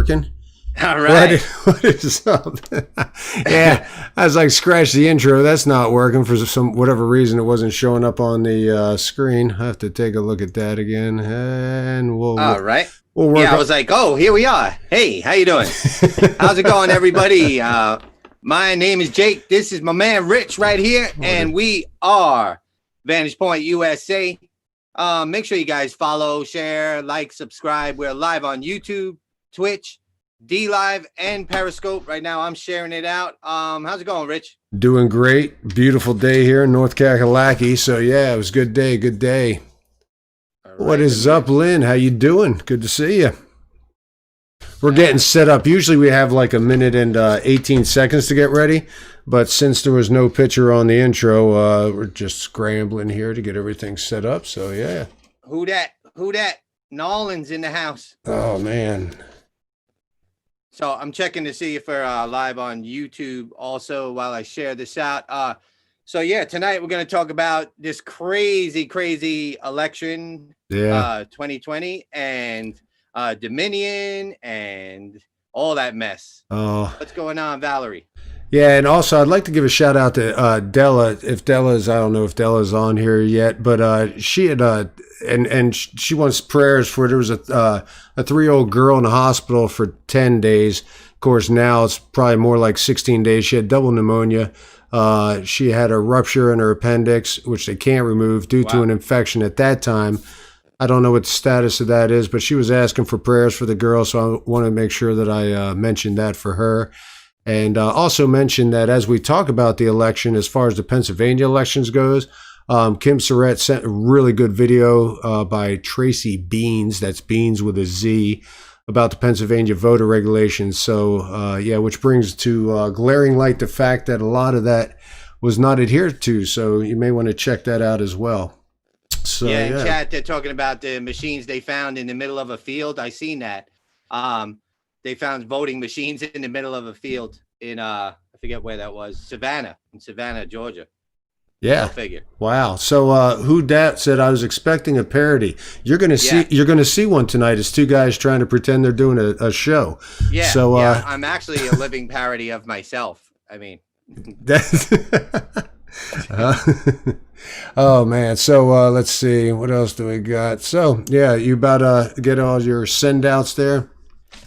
working. All right. What is up? Yeah, I was like, scratch the intro. That's not working for some whatever reason. It wasn't showing up on the screen. I have to take a look at that again, and All right. we'll work. Yeah, I was like, oh, here we are. Hey, how you doing? How's it going, everybody? My name is Jake. This is my man Rich right here, and we are Vantage Point USA. Make sure you guys follow, share, like, subscribe. We're live on YouTube, Twitch, D Live, and Periscope. Right now, I'm sharing it out. How's it going, Rich? Doing great. Beautiful day here in North Kakalaki. So yeah, it was a good day. Good day. Right, what is up, Lynn? How you doing? Good to see you. We're getting set up. Usually we have like a minute and 18 seconds to get ready, but since there was no picture on the intro, we're just scrambling here to get everything set up. So yeah. Who that? Who that? Nolan's in the house. Oh man. So I'm checking to see if we're live on YouTube also while I share this out. So yeah, tonight we're going to talk about this crazy election, 2020, and Dominion and all that mess. Oh, what's going on, Valerie? Yeah, and also I'd like to give a shout out to Della. If Della's, I don't know if Della's on here yet, but she had and she wants prayers for. There was a 3-year-old girl in the hospital for 10 days. Of course, now it's probably more like 16 days. She had double pneumonia. She had a rupture in her appendix, which they can't remove due to an infection at that time. I don't know what the status of that is, but she was asking for prayers for the girl, so I want to make sure that I mentioned that for her. And also mention that as we talk about the election, as far as the Pennsylvania elections goes, Kim Surratt sent a really good video by Tracy Beans, that's Beans with a Z, about the Pennsylvania voter regulations. So, yeah, which brings to glaring light the fact that a lot of that was not adhered to. So you may want to check that out as well. So, yeah, in chat, they're talking about the machines they found in the middle of a field. I seen that. They found voting machines in the middle of a field in, I forget where that was, in Savannah, Georgia. Yeah. Figure. Wow. So who dat said I was expecting a parody. You're gonna see one tonight. It's two guys trying to pretend they're doing a show. Yeah. So I'm actually a living parody of myself. I mean, that's oh man. So let's see, what else do we got? So yeah, you about to get all your send outs there?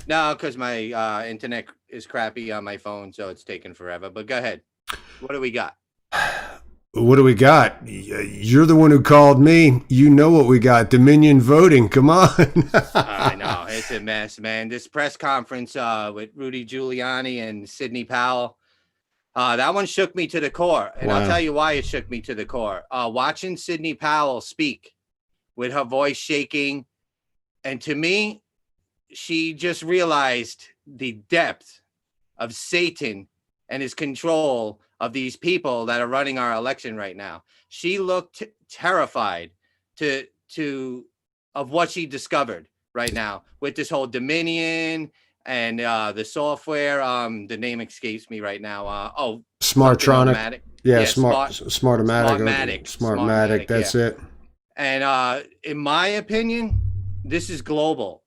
No, because my internet is crappy on my phone, so it's taking forever. But go ahead. What do we got? What do we got? You're the one who called me. You know what we got. Dominion voting. Come on. I know. It's a mess, man. This press conference with Rudy Giuliani and Sidney Powell, that one shook me to the core. And I'll tell you why it shook me to the core. Watching Sidney Powell speak with her voice shaking, and to me, she just realized the depth of Satan and his control of these people that are running our election right now. She looked terrified of what she discovered right now with this whole Dominion and the software. The name escapes me right now. Smartronic. Yeah, Smartmatic. Smartmatic. That's it. And in my opinion, this is global.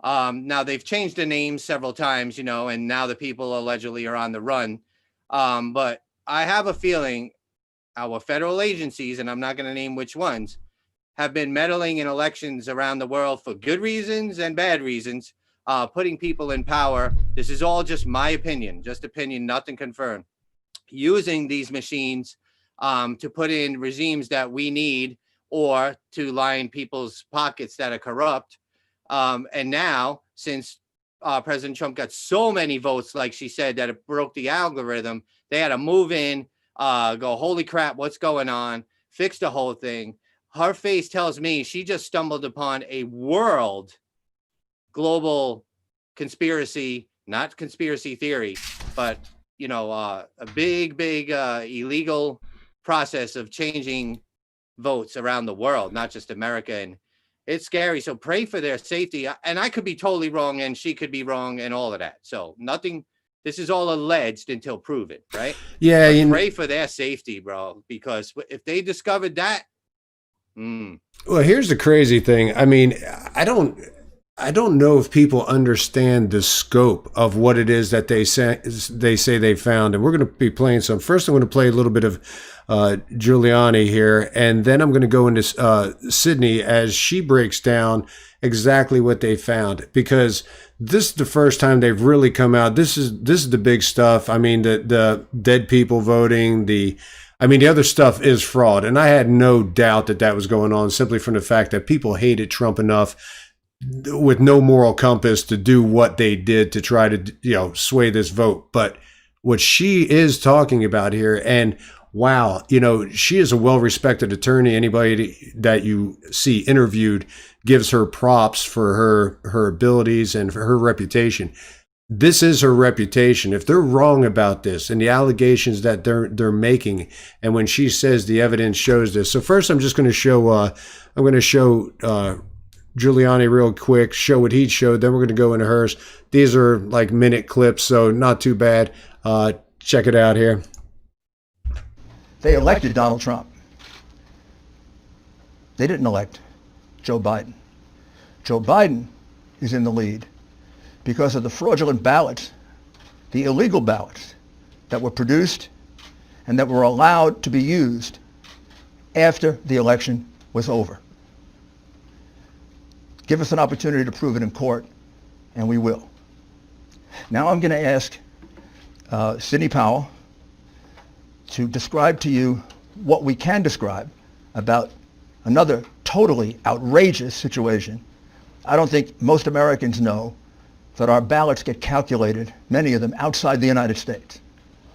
Now they've changed the name several times, and now the people allegedly are on the run. But I have a feeling our federal agencies, and I'm not going to name which ones, have been meddling in elections around the world for good reasons and bad reasons, putting people in power. This is all just my opinion, nothing confirmed. Using these machines to put in regimes that we need or to line people's pockets that are corrupt. And now, since President Trump got so many votes, like she said, that it broke the algorithm, they had to move in, go, holy crap, what's going on? Fix the whole thing. Her face tells me she just stumbled upon a global conspiracy, not conspiracy theory, but, a big illegal process of changing votes around the world, not just America. And it's scary. So pray for their safety. And I could be totally wrong and she could be wrong and all of that. So nothing, this is all alleged until proven, right? Yeah. But pray for their safety, bro, because if they discovered that. Well, here's the crazy thing. I mean, I don't I don't know if people understand the scope of what it is that they say they found. And we're going to be playing some. First, I'm going to play a little bit of Giuliani here, and then I'm going to go into Sydney as she breaks down exactly what they found, because this is the first time they've really come out. This is the big stuff. I mean, the dead people voting, the other stuff is fraud. And I had no doubt that that was going on, simply from the fact that people hated Trump enough with no moral compass to do what they did to try to, sway this vote. But what she is talking about here, and wow, she is a well-respected attorney. Anybody that you see interviewed gives her props for her abilities and for her reputation. This is her reputation. If they're wrong about this and the allegations that they're making, and when she says the evidence shows this. So first, I'm just going to show Giuliani real quick, show what he showed. Then we're going to go into hers. These are like minute clips, so not too bad. Check it out here. They elected Donald Trump. They didn't elect Joe Biden. Joe Biden is in the lead because of the fraudulent ballots, the illegal ballots that were produced and that were allowed to be used after the election was over. Give us an opportunity to prove it in court, and we will. Now I'm going to ask Sidney Powell to describe to you what we can describe about another totally outrageous situation. I don't think most Americans know that our ballots get calculated, many of them outside the United States,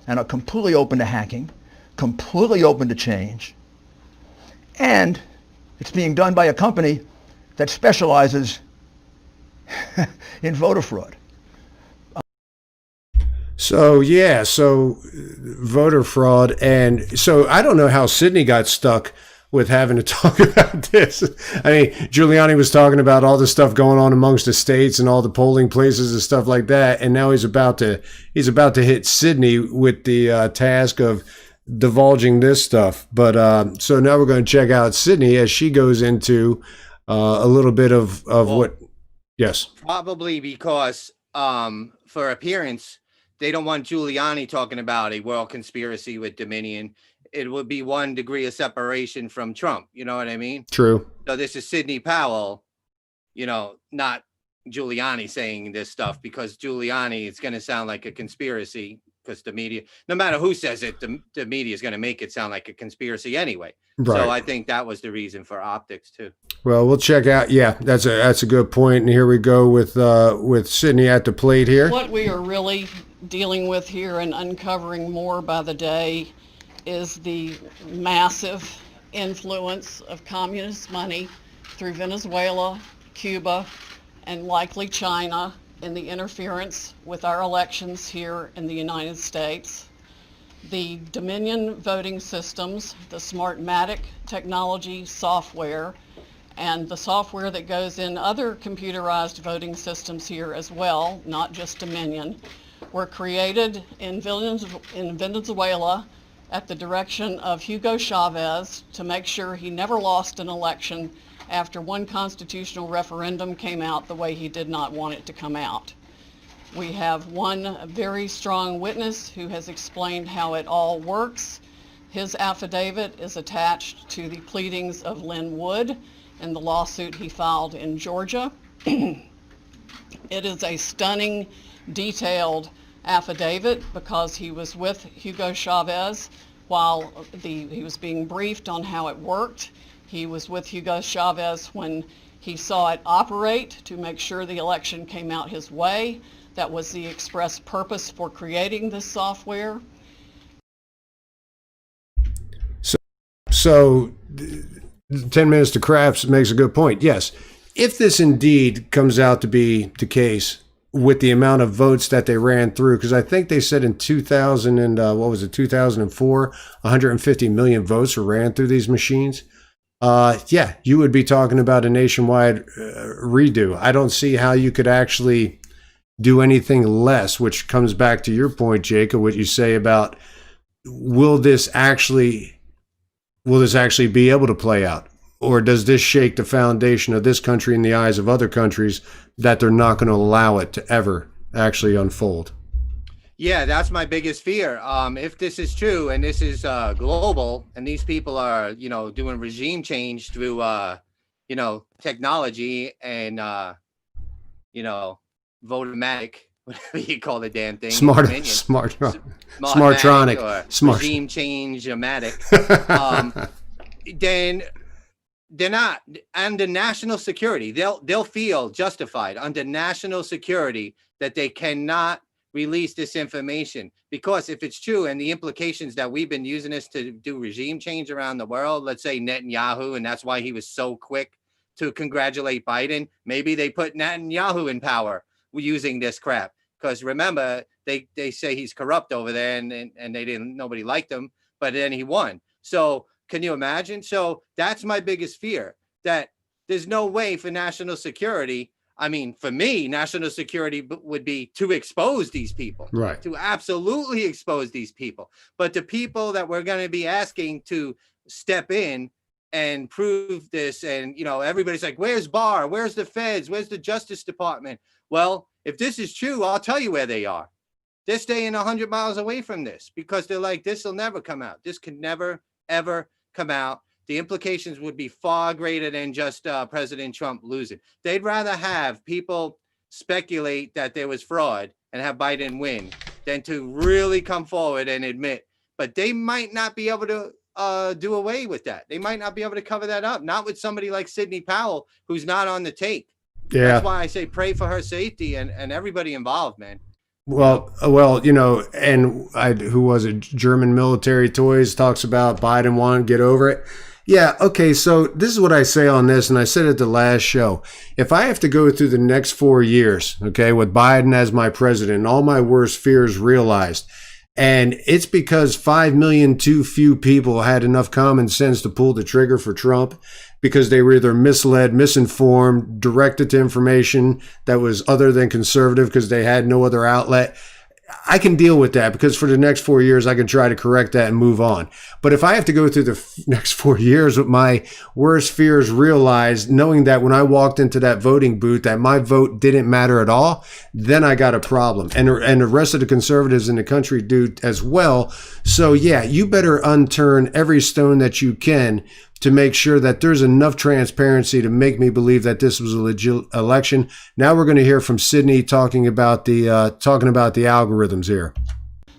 and are completely open to hacking, completely open to change, and it's being done by a company that specializes in voter fraud. So voter fraud. And so I don't know how Sydney got stuck with having to talk about this. I mean, Giuliani was talking about all the stuff going on amongst the states and all the polling places and stuff like that. And now he's about to hit Sydney with the task of divulging this stuff. But so now we're going to check out Sydney as she goes into a little bit of what. Yes. Probably because for appearance, they don't want Giuliani talking about a world conspiracy with Dominion. It would be 1 degree of separation from Trump. You know what I mean? True. So this is Sidney Powell, not Giuliani saying this stuff, because Giuliani, it's going to sound like a conspiracy, because the media, no matter who says it, the media is going to make it sound like a conspiracy anyway. Right. So I think that was the reason for optics too. Well, we'll check out. Yeah, that's a good point. And here we go with Sydney at the plate here. What we are really dealing with here and uncovering more by the day is the massive influence of communist money through Venezuela, Cuba, and likely China in the interference with our elections here in the United States. The Dominion voting systems, the Smartmatic technology software, and the software that goes in other computerized voting systems here as well, not just Dominion, were created in Venezuela at the direction of Hugo Chavez to make sure he never lost an election after one constitutional referendum came out the way he did not want it to come out. We have one very strong witness who has explained how it all works. His affidavit is attached to the pleadings of Lynn Wood in the lawsuit he filed in Georgia. It is a stunning, detailed affidavit because he was with Hugo Chavez while he was being briefed on how it worked. He was with Hugo Chavez when he saw it operate to make sure the election came out his way. That was the express purpose for creating this software. So 10 minutes to Crafts makes a good point. Yes, if this indeed comes out to be the case with the amount of votes that they ran through, because I think they said in 2004, 150 million votes were ran through these machines. Yeah, you would be talking about a nationwide redo. I don't see how you could actually do anything less, which comes back to your point, Jacob, what you say about will this actually be able to play out? or does this shake the foundation of this country in the eyes of other countries that they're not going to allow it to ever actually unfold? Yeah, that's my biggest fear. If this is true and this is global, and these people are, doing regime change through, technology and, votomatic, whatever you call the damn thing. Smartronic, regime change-o-matic. Then they're not under national security. They'll feel justified under national security that they cannot release this information, because if it's true and the implications that we've been using this to do regime change around the world, let's say Netanyahu, and that's why he was so quick to congratulate Biden. Maybe they put Netanyahu in power using this crap, because remember they say he's corrupt over there, and nobody liked him, but then he won. So can you imagine? So that's my biggest fear, that there's no way for national security. I mean, for me, national security would be to expose these people, right? To absolutely expose these people. But the people that we're going to be asking to step in and prove this, and everybody's like, "Where's Barr? Where's the feds? Where's the Justice Department?" Well, if this is true, I'll tell you where they are. They're staying 100 miles away from this, because they're like, "This will never come out. This can never, ever come out." The implications would be far greater than just President Trump losing. They'd rather have people speculate that there was fraud and have Biden win than to really come forward and admit. But they might not be able to do away with that. They might not be able to cover that up. Not with somebody like Sidney Powell, who's not on the take. Yeah. That's why I say pray for her safety and everybody involved, man. Well, and who was it? German Military Toys talks about Biden wanting to get over it. Yeah, okay, so this is what I say on this, and I said it the last show. If I have to go through the next 4 years, okay, with Biden as my president, and all my worst fears realized, and it's because 5 million too few people had enough common sense to pull the trigger for Trump, because they were either misled, misinformed, directed to information that was other than conservative because they had no other outlet. I can deal with that, because for the next 4 years, I can try to correct that and move on. But if I have to go through the next 4 years with my worst fears realized, knowing that when I walked into that voting booth that my vote didn't matter at all, then I got a problem. And the rest of the conservatives in the country do as well. So yeah, you better unturn every stone that you can to make sure that there's enough transparency to make me believe that this was a legit election. Now we're going to hear from Sydney talking about the algorithms here.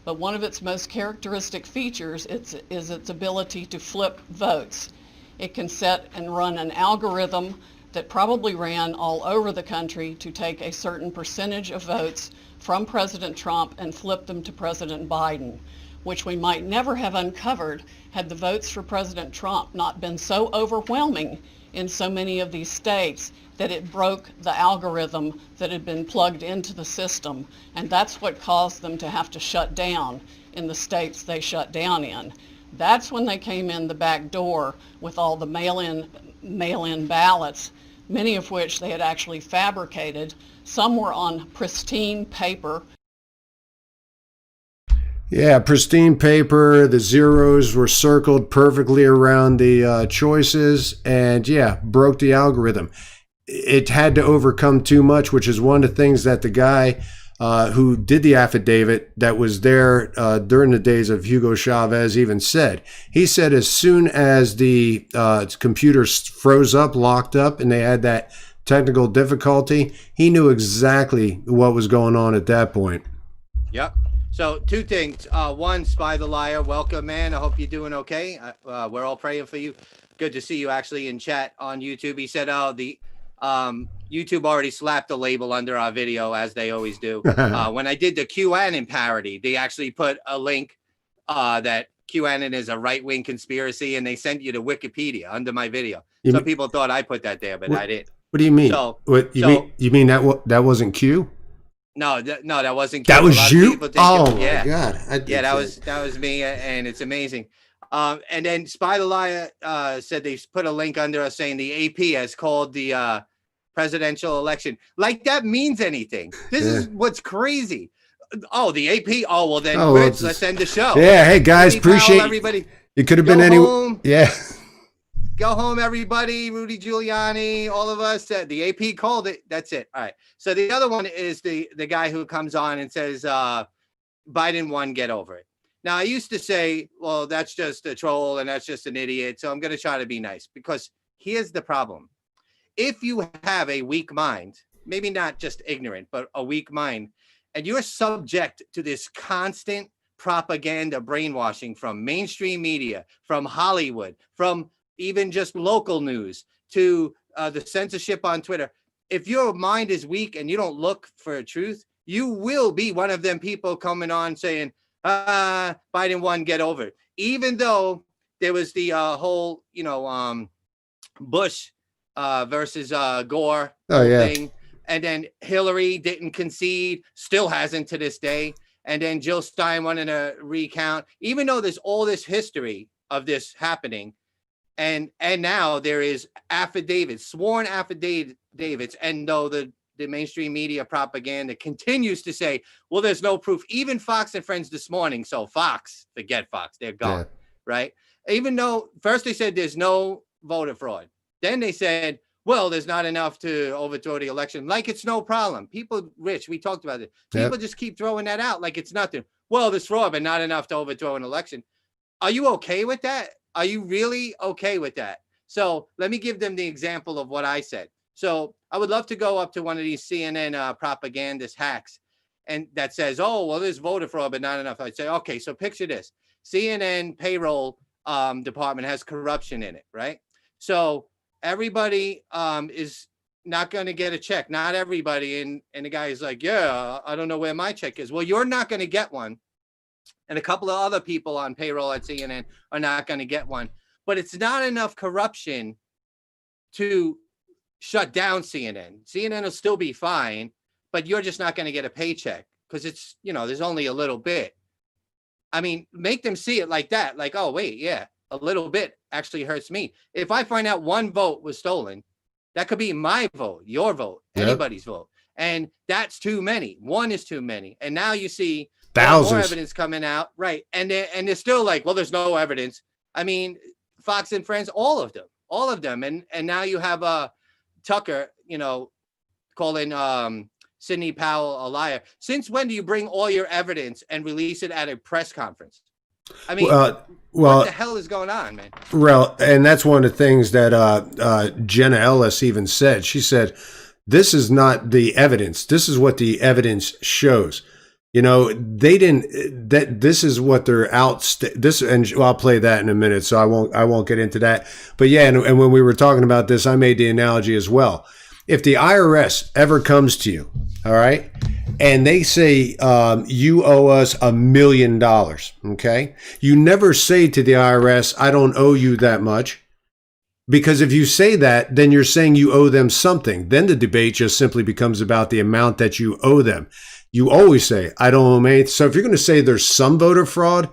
But one of its most characteristic features is its ability to flip votes. It can set and run an algorithm that probably ran all over the country to take a certain percentage of votes from President Trump and flip them to President Biden, which we might never have uncovered had the votes for President Trump not been so overwhelming in so many of these states that it broke the algorithm that had been plugged into the system. And that's what caused them to have to shut down in the states they shut down in. That's when they came in the back door with all the mail-in ballots, many of which they had actually fabricated. Some were on pristine paper. Yeah, pristine paper. The zeros were circled perfectly around the choices, and yeah, broke the algorithm. It had to overcome too much, which is one of the things that the guy who did the affidavit that was there during the days of Hugo Chavez even said. He said as soon as the computers froze up, locked up, and they had that technical difficulty, he knew exactly what was going on at that point. Yep. So two things. One, Spy the Liar, welcome, man. I hope you're doing okay. We're all praying for you. Good to see you actually in chat on YouTube. He said, the YouTube already slapped the label under our video, as they always do. When I did the QAnon parody, they actually put a link that QAnon is a right-wing conspiracy, and they sent you to Wikipedia under my video. Some people thought I put that there, but I didn't. What do you mean? You mean that wasn't Q? No, that wasn't. That was you? Oh yeah. My God! That was me, and it's amazing. And then Spy the Liar said they put a link under us saying the AP has called the presidential election. Like that means anything. This is what's crazy. Oh, the AP. Oh, well then, let's end the show. Yeah, hey guys, appreciate everybody. It could have been any. Yeah. Go home, everybody. Rudy Giuliani, all of us. The AP called it. That's it. All right. So the other one is the guy who comes on and says, Biden won, get over it. Now, I used to say, well, that's just a troll and that's just an idiot. So I'm going to try to be nice, because here's the problem. If you have a weak mind, maybe not just ignorant, but a weak mind, and you're subject to this constant propaganda brainwashing from mainstream media, from Hollywood, from even just local news, to the censorship on Twitter, if your mind is weak and you don't look for truth, you will be one of them people coming on saying, Biden won, get over it. Even though there was the whole, Bush versus Gore thing. And then Hillary didn't concede, still hasn't to this day. And then Jill Stein wanted to recount, even though there's all this history of this happening. And now there is affidavits, sworn affidavits. And though the mainstream media propaganda continues to say, well, there's no proof. Even Fox and Friends this morning. So Fox, forget Fox, they're gone, right? Even though first they said there's no voter fraud. Then they said, well, there's not enough to overthrow the election. Like it's no problem. People, Rich, we talked about it. People just keep throwing that out like it's nothing. Well, there's fraud, but not enough to overthrow an election. Are you okay with that? Are you really okay with that? So let me give them the example of what I said. So I would love to go up to one of these CNN propagandist hacks and that says, oh, well, there's voter fraud, but not enough. I'd say, okay, so picture this. CNN payroll department has corruption in it, right? So everybody is not going to get a check. Not everybody. And the guy is like, yeah, I don't know where my check is. Well, you're not going to get one. And a couple of other people on payroll at CNN are not going to get one. But it's not enough corruption to shut down CNN. CNN will still be fine, but you're just not going to get a paycheck because it's, there's only a little bit. I mean, make them see it like that. Like, oh, wait, yeah, a little bit actually hurts me. If I find out one vote was stolen, that could be my vote, your vote, anybody's vote. And that's too many. One is too many. And now you see thousands more evidence coming out. Right. And they're still like, well, there's no evidence. I mean, Fox and Friends, all of them. And now you have Tucker, calling Sidney Powell a liar. Since when do you bring all your evidence and release it at a press conference? I mean, what the hell is going on, man? Well, and that's one of the things that Jenna Ellis even said. She said, this is not the evidence. This is what the evidence shows. They didn't, this is what they're and I'll play that in a minute. So I won't get into that, but yeah. And when we were talking about this, I made the analogy as well. If the IRS ever comes to you, all right, and they say, you owe us $1 million. Okay. You never say to the IRS, I don't owe you that much. Because if you say that, then you're saying you owe them something. Then the debate just simply becomes about the amount that you owe them. You always say, I don't owe anything. So if you're going to say there's some voter fraud,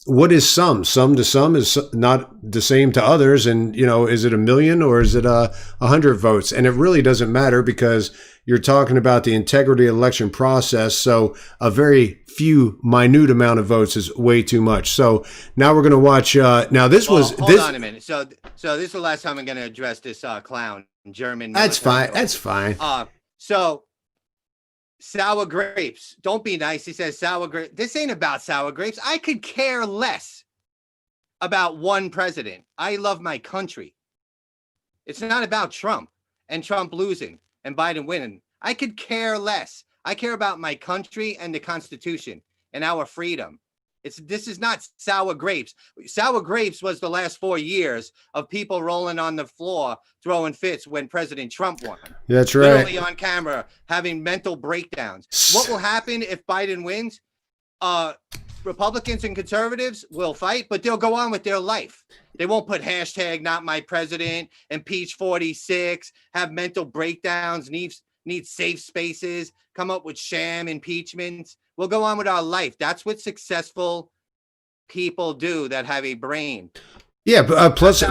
what is some? Some to some is not the same to others. And, is it 1 million or is it 100 votes? And it really doesn't matter because you're talking about the integrity of the election process. So a very few minute amount of votes is way too much. So now we're going to watch. Hold on a minute. So this is the last time I'm going to address this clown German. That's fine. That's fine. So sour grapes. Don't be nice. He says sour grapes. This ain't about sour grapes. I could care less about one president. I love my country. It's not about Trump and Trump losing and Biden winning. I could care less. I care about my country and the Constitution and our freedom. This is not sour grapes. Sour grapes was the last 4 years of people rolling on the floor, throwing fits when President Trump won. That's right. Literally on camera, having mental breakdowns. What will happen if Biden wins? Republicans and conservatives will fight, but they'll go on with their life. They won't put hashtag not my president, impeach 46, have mental breakdowns, need safe spaces, come up with sham impeachments. We'll go on with our life. That's what successful people do that have a brain. Yeah, plus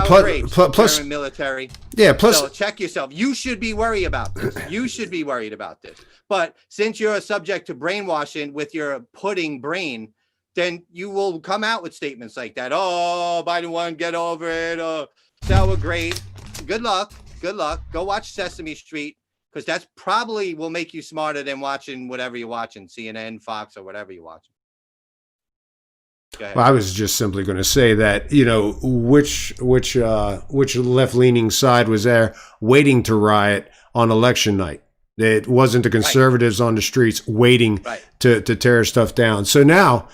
military. Yeah, plus. So check yourself. You should be worried about this. You should be worried about this. But since you're subject to brainwashing with your pudding brain, then you will come out with statements like that. Oh, Biden won, get over it. So great. Good luck. Good luck. Go watch Sesame Street, because that's probably will make you smarter than watching whatever you're watching, CNN, Fox, or whatever you're watching. Go ahead. Well, I was just simply going to say that, you know, which left-leaning side was there waiting to riot on election night. It wasn't the conservatives on the streets waiting Right. to tear stuff down. So now,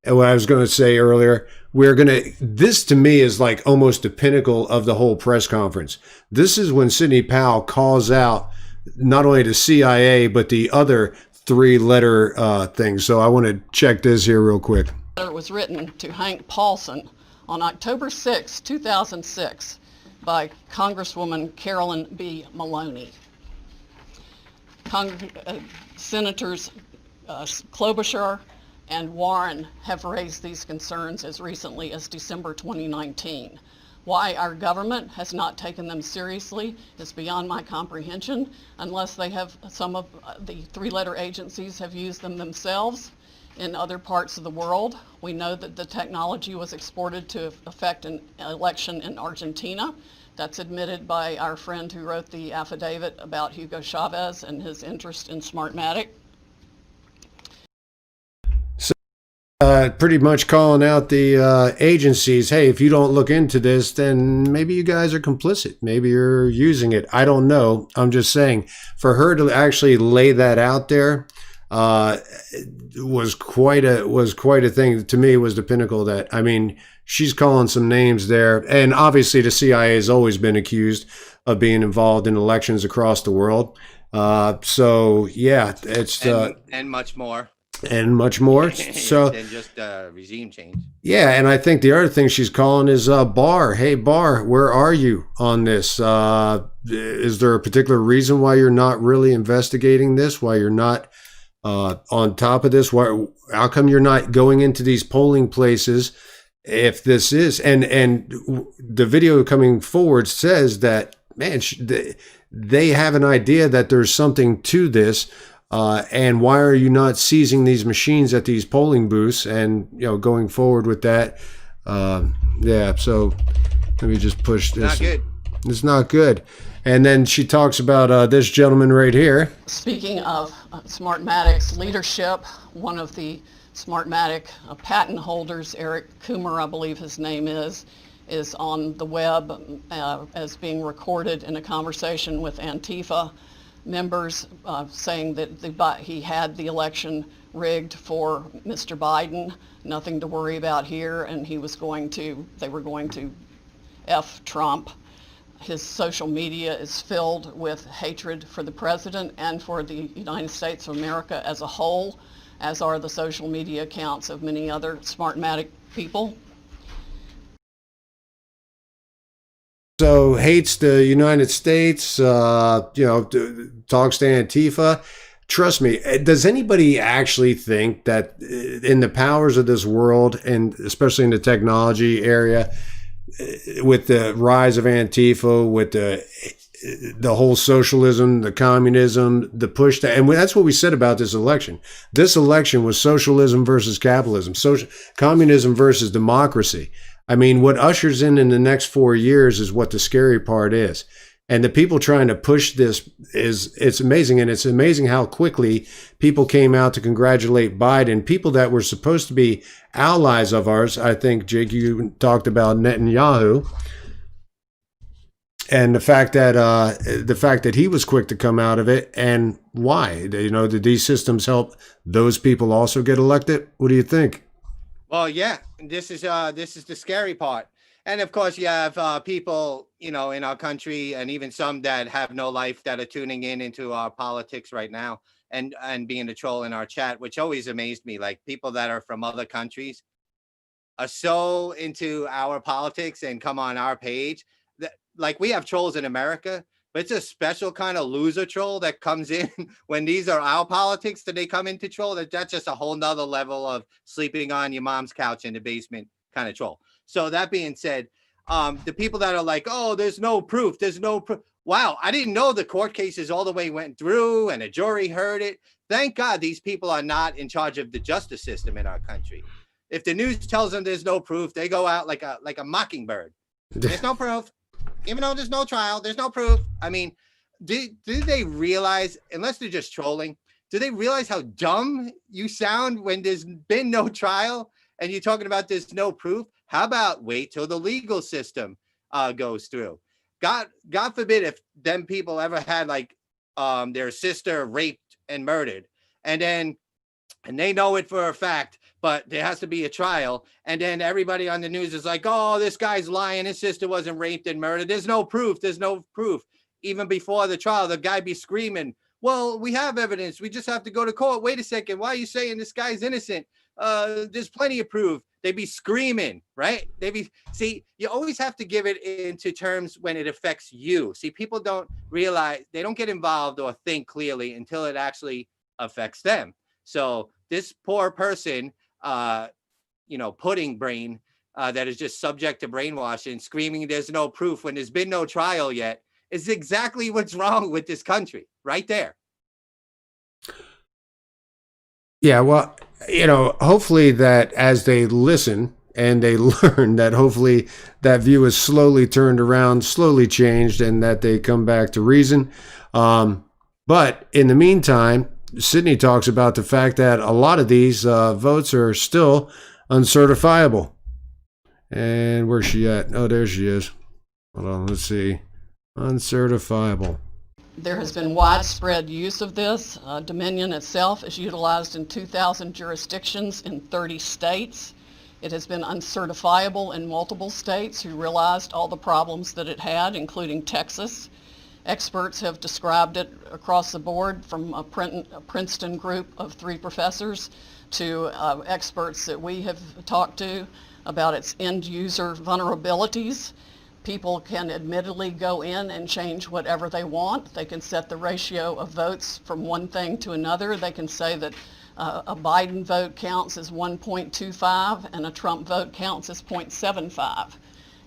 what I was going to say earlier, this to me is like almost the pinnacle of the whole press conference. This is when Sidney Powell calls out not only the CIA, but the other three-letter things. So I want to check this here real quick. It was written to Hank Paulson on October 6, 2006 by Congresswoman Carolyn B. Maloney. Senators Klobuchar and Warren have raised these concerns as recently as December 2019. Why our government has not taken them seriously is beyond my comprehension, unless they have, some of the three-letter agencies have used them themselves in other parts of the world. We know that the technology was exported to affect an election in Argentina. That's admitted by our friend who wrote the affidavit about Hugo Chavez and his interest in Smartmatic. Pretty much calling out the agencies. Hey, if you don't look into this, then maybe you guys are complicit. Maybe you're using it. I don't know. I'm just saying, for her to actually lay that out there was quite a thing. To me, it was the pinnacle. That, I mean, she's calling some names there, and obviously the CIA has always been accused of being involved in elections across the world. So yeah, it's and much more. And much more. So than just regime change. Yeah, and I think the other thing she's calling is Barr. Hey, Barr, where are you on this? Is there a particular reason why you're not really investigating this? Why you're not on top of this? How come you're not going into these polling places? If this is, and the video coming forward says that, man, they have an idea that there's something to this. And why are you not seizing these machines at these polling booths and, you know, going forward with that? Yeah, so let me just push this. Not good. It's not good. And then she talks about this gentleman right here. Speaking of Smartmatic's leadership, one of the Smartmatic patent holders, Eric Coomer, I believe his name is on the web as being recorded in a conversation with Antifa members, saying that he had the election rigged for Mr. Biden, nothing to worry about here, and they were going to F Trump. His social media is filled with hatred for the president and for the United States of America as a whole, as are the social media accounts of many other Smartmatic people. So hates the United States, talks to Antifa. Trust me, does anybody actually think that in the powers of this world, and especially in the technology area, with the rise of Antifa, with the whole socialism, the communism, the push and that's what we said about this election. This election was socialism versus capitalism, communism versus democracy. I mean, what ushers in the next 4 years is what the scary part is. And the people trying to push this it's amazing. And it's amazing how quickly people came out to congratulate Biden, people that were supposed to be allies of ours. I think, Jake, you talked about Netanyahu. And the fact that he was quick to come out of it, and why? Did these systems help those people also get elected? What do you think? Well, yeah, this is the scary part. And of course, you have people, in our country, and even some that have no life, that are tuning into our politics right now and being a troll in our chat, which always amazed me. Like, people that are from other countries are so into our politics and come on our page. Like, we have trolls in America, but it's a special kind of loser troll that comes in when these are our politics that they come into troll. That's just a whole nother level of sleeping on your mom's couch in the basement kind of troll. So that being said, the people that are like, oh, there's no proof. Wow, I didn't know the court cases all the way went through and a jury heard it. Thank God these people are not in charge of the justice system in our country. If the news tells them there's no proof, they go out like a mockingbird. There's no proof. even though there's no trial, there's no proof. I mean, do they realize, unless they're just trolling, do they realize how dumb you sound when there's been no trial and you're talking about there's no proof? How about wait till the legal system goes through? God forbid if them people ever had like their sister raped and murdered, and they know it for a fact, but there has to be a trial, and then everybody on the news is like, oh, this guy's lying, his sister wasn't raped and murdered, there's no proof. Even before the trial, the guy be screaming, well, we have evidence, we just have to go to court. Wait a second, why are you saying this guy's innocent? There's plenty of proof. They'd be screaming, right? See, you always have to give it into terms when it affects you. See, people don't realize, they don't get involved or think clearly until it actually affects them. So this poor person, pudding brain, that is just subject to brainwashing, screaming there's no proof when there's been no trial yet, is exactly what's wrong with this country right there. Yeah, well, hopefully that as they listen and they learn, that hopefully that view is slowly turned around, slowly changed, and that they come back to reason. But in the meantime, Sydney talks about the fact that a lot of these votes are still uncertifiable. And where's she at? Oh, there she is. Hold on, let's see. Uncertifiable. There has been widespread use of this. Dominion itself is utilized in 2,000 jurisdictions in 30 states. It has been uncertifiable in multiple states who realized all the problems that it had, including Texas. Experts have described it across the board, from a Princeton group of 3 professors to experts that we have talked to about its end user vulnerabilities. People can admittedly go in and change whatever they want. They can set the ratio of votes from one thing to another. They can say that a Biden vote counts as 1.25 and a Trump vote counts as 0.75.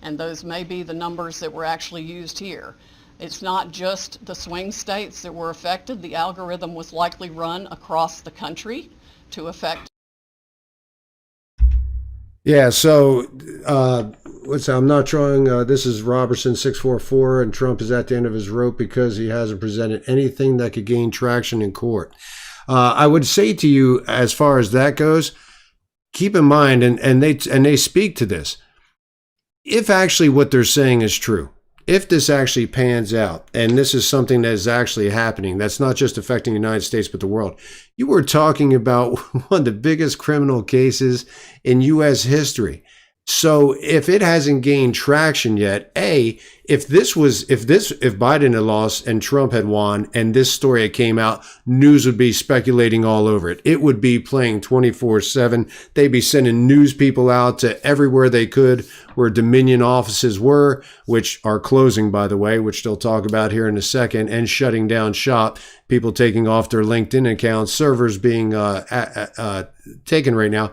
And those may be the numbers that were actually used here. It's not just the swing states that were affected. The algorithm was likely run across the country to affect. Yeah, so I'm not trying. This is Robertson 644, and Trump is at the end of his rope because he hasn't presented anything that could gain traction in court. I would say to you, as far as that goes, keep in mind, and they speak to this. If actually what they're saying is true, if this actually pans out, and this is something that is actually happening, that's not just affecting the United States, but the world. You were talking about one of the biggest criminal cases in U.S. history. So if it hasn't gained traction yet, if Biden had lost and Trump had won and this story had came out, news would be speculating all over it. It would be playing 24/7. They'd be sending news people out to everywhere they could where Dominion offices were, which are closing, by the way, which they'll talk about here in a second, and shutting down shop, people taking off their LinkedIn accounts, servers being taken right now.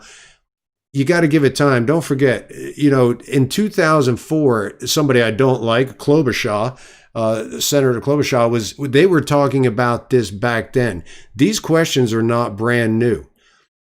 You got to give it time. Don't forget, in 2004, somebody I don't like, Klobuchar, Senator Klobuchar, they were talking about this back then. These questions are not brand new.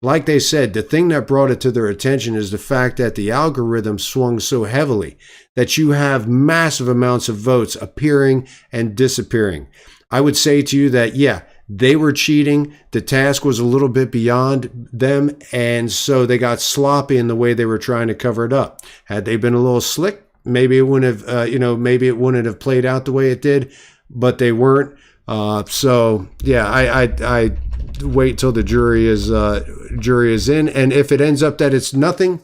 Like they said, the thing that brought it to their attention is the fact that the algorithm swung so heavily that you have massive amounts of votes appearing and disappearing. I would say to you that, yeah, they were cheating. The task was a little bit beyond them, and so they got sloppy in the way they were trying to cover it up. Had they been a little slick, maybe it wouldn't have, maybe it wouldn't have played out the way it did, but they weren't. So yeah, I wait till the jury is in, and if it ends up that it's nothing,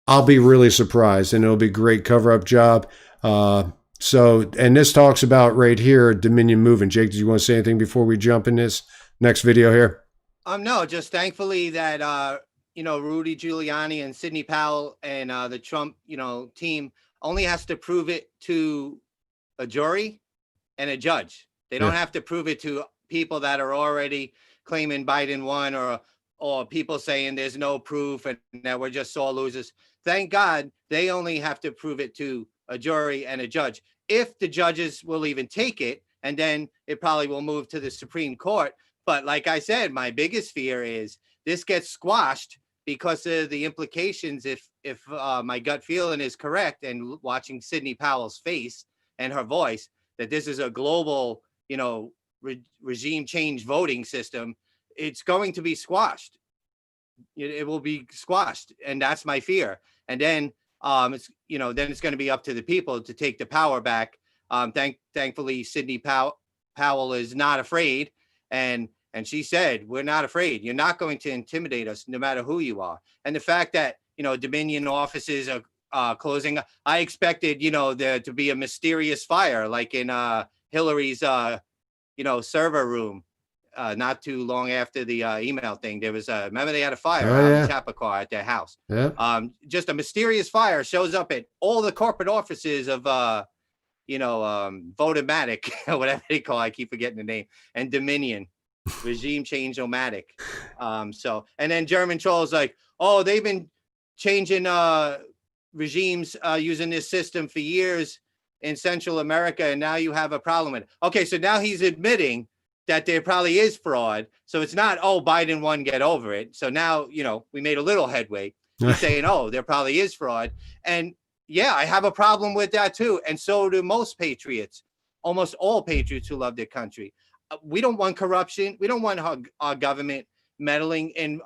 I'll be really surprised, and it'll be a great cover-up job. So, and this talks about right here, Dominion moving. Jake, did you want to say anything before we jump in this next video here? No, just thankfully that, Rudy Giuliani and Sidney Powell and the Trump, team only has to prove it to a jury and a judge. They don't have to prove it to people that are already claiming Biden won, or people saying there's no proof and that we're just sore losers. Thank God they only have to prove it to a jury and a judge. If the judges will even take it, and then it probably will move to the Supreme Court. But like I said, my biggest fear is this gets squashed because of the implications. If my gut feeling is correct, and watching Sidney Powell's face and her voice that this is a global, regime change voting system, it's going to be squashed. It will be squashed, and that's my fear. And then then it's going to be up to the people to take the power back. Thankfully, Sidney Powell is not afraid, and she said, "We're not afraid. You're not going to intimidate us, no matter who you are." And the fact that Dominion offices are closing, I expected there to be a mysterious fire like in Hillary's server room. Not too long after the email thing, there was remember they had a fire out in Chappaqua at their house. Yeah. Just a mysterious fire shows up at all the corporate offices of Votomatic, or whatever they call it. I keep forgetting the name, and Dominion, regime change omatic. And then German trolls like, oh, they've been changing regimes using this system for years in Central America, and now you have a problem with it. Okay, so now he's admitting that there probably is fraud. So it's not, oh, Biden won, get over it. So now, we made a little headway. He's saying, oh, there probably is fraud. And yeah, I have a problem with that too. And so do most patriots, almost all patriots who love their country. We don't want corruption. We don't want our government meddling in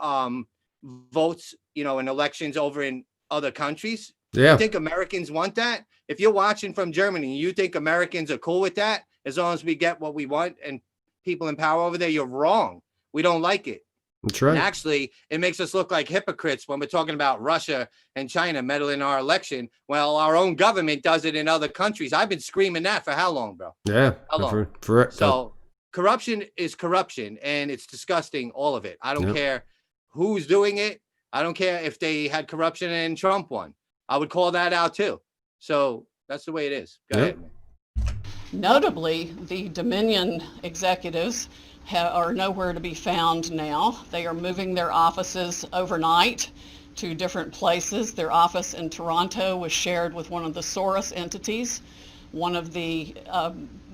votes, in elections over in other countries. Yeah. You think Americans want that? If you're watching from Germany, you think Americans are cool with that? As long as we get what we want and people in power over there, you're wrong. We don't like it. That's right. And actually, it makes us look like hypocrites when we're talking about Russia and China meddling in our election. Well, our own government does it in other countries. I've been screaming that for how long, bro? Yeah. How long? So corruption is corruption, and it's disgusting, all of it. I don't care who's doing it. I don't care if they had corruption and Trump won. I would call that out too. So that's the way it is. Go ahead, man. Notably, the Dominion executives are nowhere to be found now. They are moving their offices overnight to different places. Their office in Toronto was shared with one of the Soros entities. One of the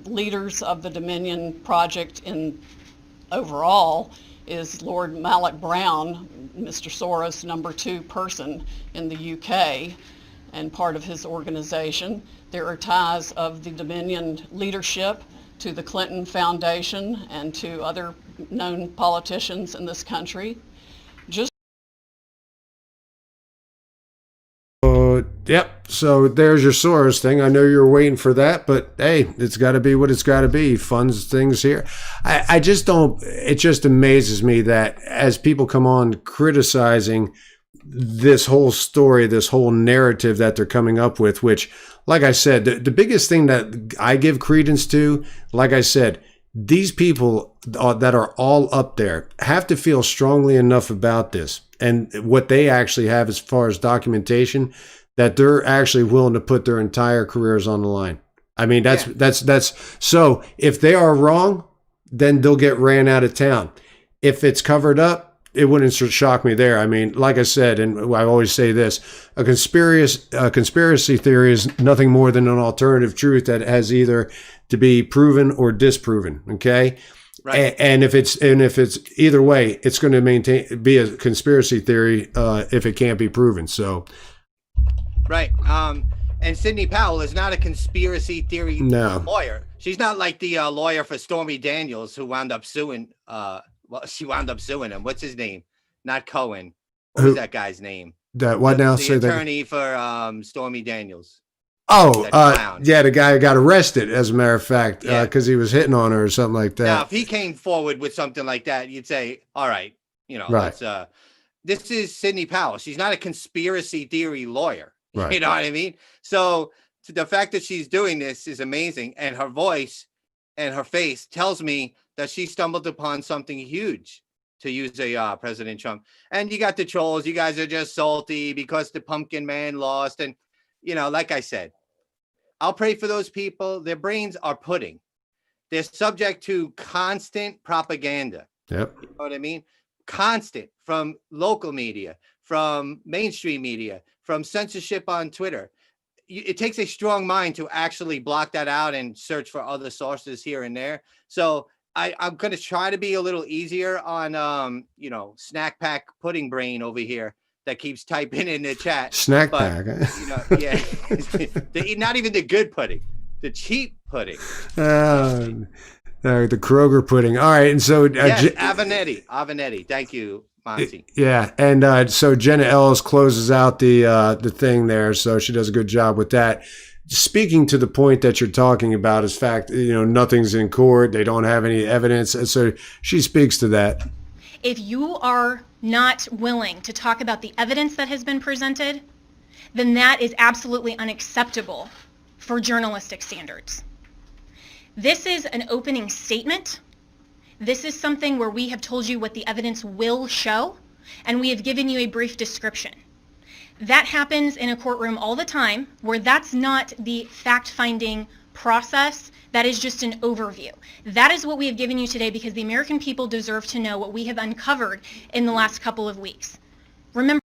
leaders of the Dominion project overall is Lord Malloch Brown, Mr. Soros' number 2 person in the UK, and part of his organization. There are ties of the Dominion leadership to the Clinton Foundation and to other known politicians in this country. Yep. So there's your Soros thing. I know you're waiting for that, but hey, it's got to be what it's got to be. Funds things here. I just don't. It just amazes me that as people come on criticizing this whole story, this whole narrative that they're coming up with, which, like I said, the biggest thing that I give credence to, like I said, these people that are all up there have to feel strongly enough about this and what they actually have as far as documentation that they're actually willing to put their entire careers on the line. I mean, that's so if they are wrong, then they'll get ran out of town. If it's covered up, it wouldn't shock me there. I mean, like I said, and I always say this, a conspiracy theory is nothing more than an alternative truth that has either to be proven or disproven. Okay. Right. And if it's either way, it's going to be a conspiracy theory if it can't be proven. So. Right. And Sidney Powell is not a conspiracy theory lawyer. She's not like the lawyer for Stormy Daniels who wound up suing. She wound up suing him. What's his name? Not Cohen. What was that guy's name? That what now? The attorney for Stormy Daniels. Oh, yeah, the guy who got arrested, as a matter of fact, because he was hitting on her or something like that. Now, if he came forward with something like that, you'd say, all right, right. Let's, this is Sidney Powell. She's not a conspiracy theory lawyer. Right. You know what I mean? So the fact that she's doing this is amazing. And her voice and her face tells me that she stumbled upon something huge, to use a President Trump. And you got the trolls. You guys are just salty because the pumpkin man lost. And, like I said, I'll pray for those people. Their brains are pudding. They're subject to constant propaganda. Yep. You know what I mean? Constant, from local media, from mainstream media, from censorship on Twitter. It takes a strong mind to actually block that out and search for other sources here and there. So I'm going to try to be a little easier on, snack pack pudding brain over here that keeps typing in the chat. Snack pack. Not even the good pudding. the cheap pudding. The Kroger pudding. All right, and so Yes, Avenatti. Thank you, Monty. yeah, and so Jenna Ellis closes out the thing there, so she does a good job with that. Speaking to the point that you're talking about is fact, nothing's in court. They don't have any evidence. And so she speaks to that. If you are not willing to talk about the evidence that has been presented, then that is absolutely unacceptable for journalistic standards. This is an opening statement. This is something where we have told you what the evidence will show, and we have given you a brief description. That happens in a courtroom all the time, where that's not the fact-finding process. That is just an overview. That is what we have given you today because the American people deserve to know what we have uncovered in the last couple of weeks. Remember,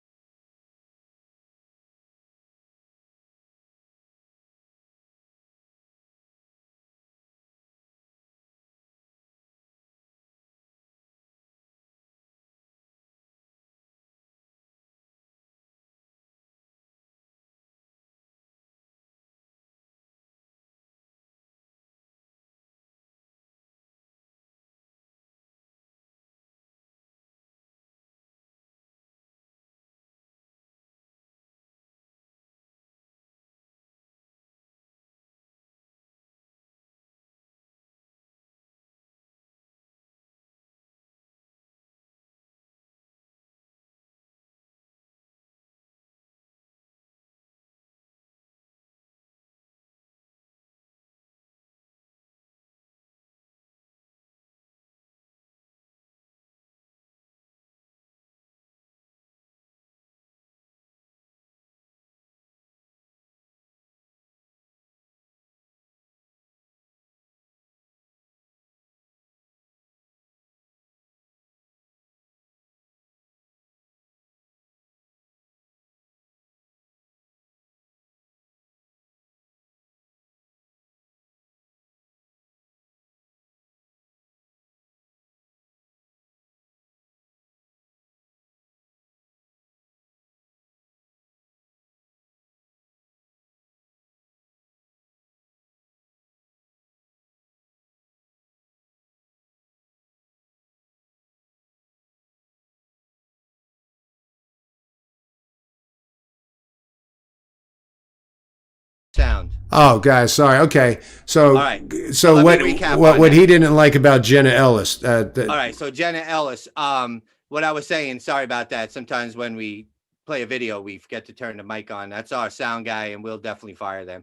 Sound. Oh, guys, sorry. Okay, so All right. so Let me recap on what that. he didn't like about Jenna Ellis? All right, so Jenna Ellis. What I was saying, sorry about that. Sometimes when we play a video, we forget to turn the mic on. That's our sound guy, and we'll definitely fire them.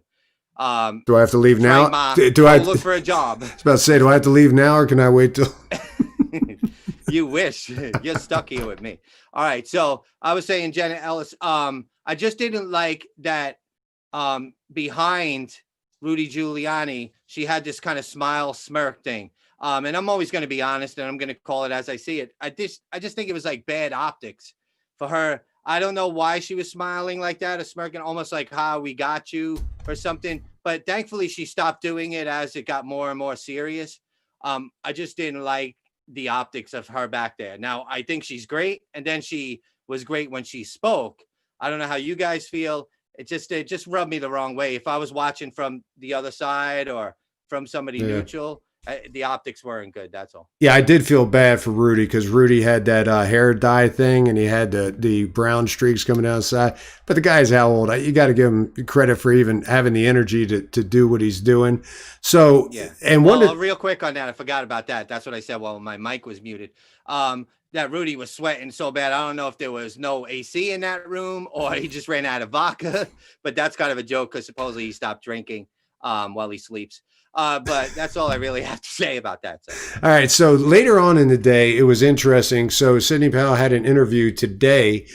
Do I have to leave now? Mom, Do I look for a job? I was about to say, do I have to leave now, or can I wait till? You wish. You're stuck here with me. All right, so I was saying Jenna Ellis. I just didn't like that. Behind Rudy Giuliani, she had this kind of smile smirk thing. And I'm always going to be honest, and I'm going to call it as I see it. I just think it was like bad optics for her. I don't know why she was smiling like that, or smirking, almost like how we got you or something. But thankfully, she stopped doing it as it got more and more serious. I just didn't like the optics of her back there. Now, I think she's great, and then she was great when she spoke. I don't know how you guys feel. It just rubbed me the wrong way. If I was watching from the other side or from somebody neutral, the optics weren't good. That's all. Yeah, I did feel bad for Rudy because Rudy had that hair dye thing, and he had the brown streaks coming down the side. But the guy's how old? You got to give him credit for even having the energy to do what he's doing. So, yeah. And real quick on that, I forgot about that. That's what I said while my mic was muted. That Rudy was sweating so bad. I don't know if there was no AC in that room or he just ran out of vodka, but that's kind of a joke because supposedly he stopped drinking while he sleeps. But that's all I really have to say about that. So. All right. So later on in the day, it was interesting. So Sidney Powell had an interview today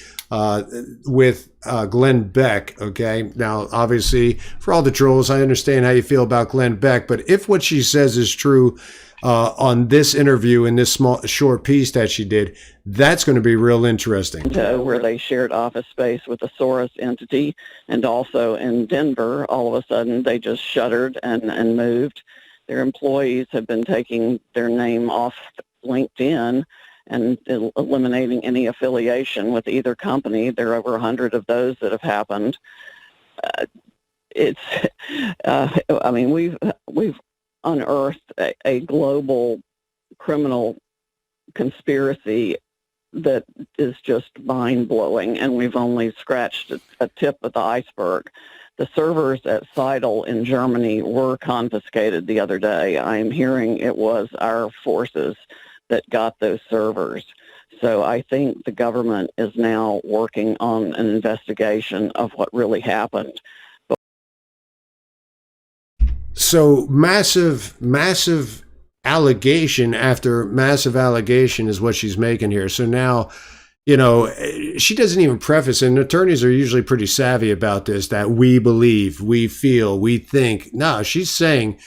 with Glenn Beck. Okay. Now, obviously, for all the trolls, I understand how you feel about Glenn Beck. But if what she says is true, on this interview in this short piece that she did, that's going to be real interesting. Where they shared office space with a Soros entity, and also in Denver, all of a sudden they just shuttered and moved. Their employees have been taking their name off LinkedIn and eliminating any affiliation with either company. There are over 100 of those that have happened. it's, I mean, we've unearthed a global criminal conspiracy that is just mind-blowing, and we've only scratched a tip of the iceberg. The servers at Seidel in Germany were confiscated the other day. I'm hearing it was our forces that got those servers. So I think the government is now working on an investigation of what really happened. So massive allegation after massive allegation is what she's making here. So now, you know, she doesn't even preface, and attorneys are usually pretty savvy about this, that we believe, we feel, we think. No, she's saying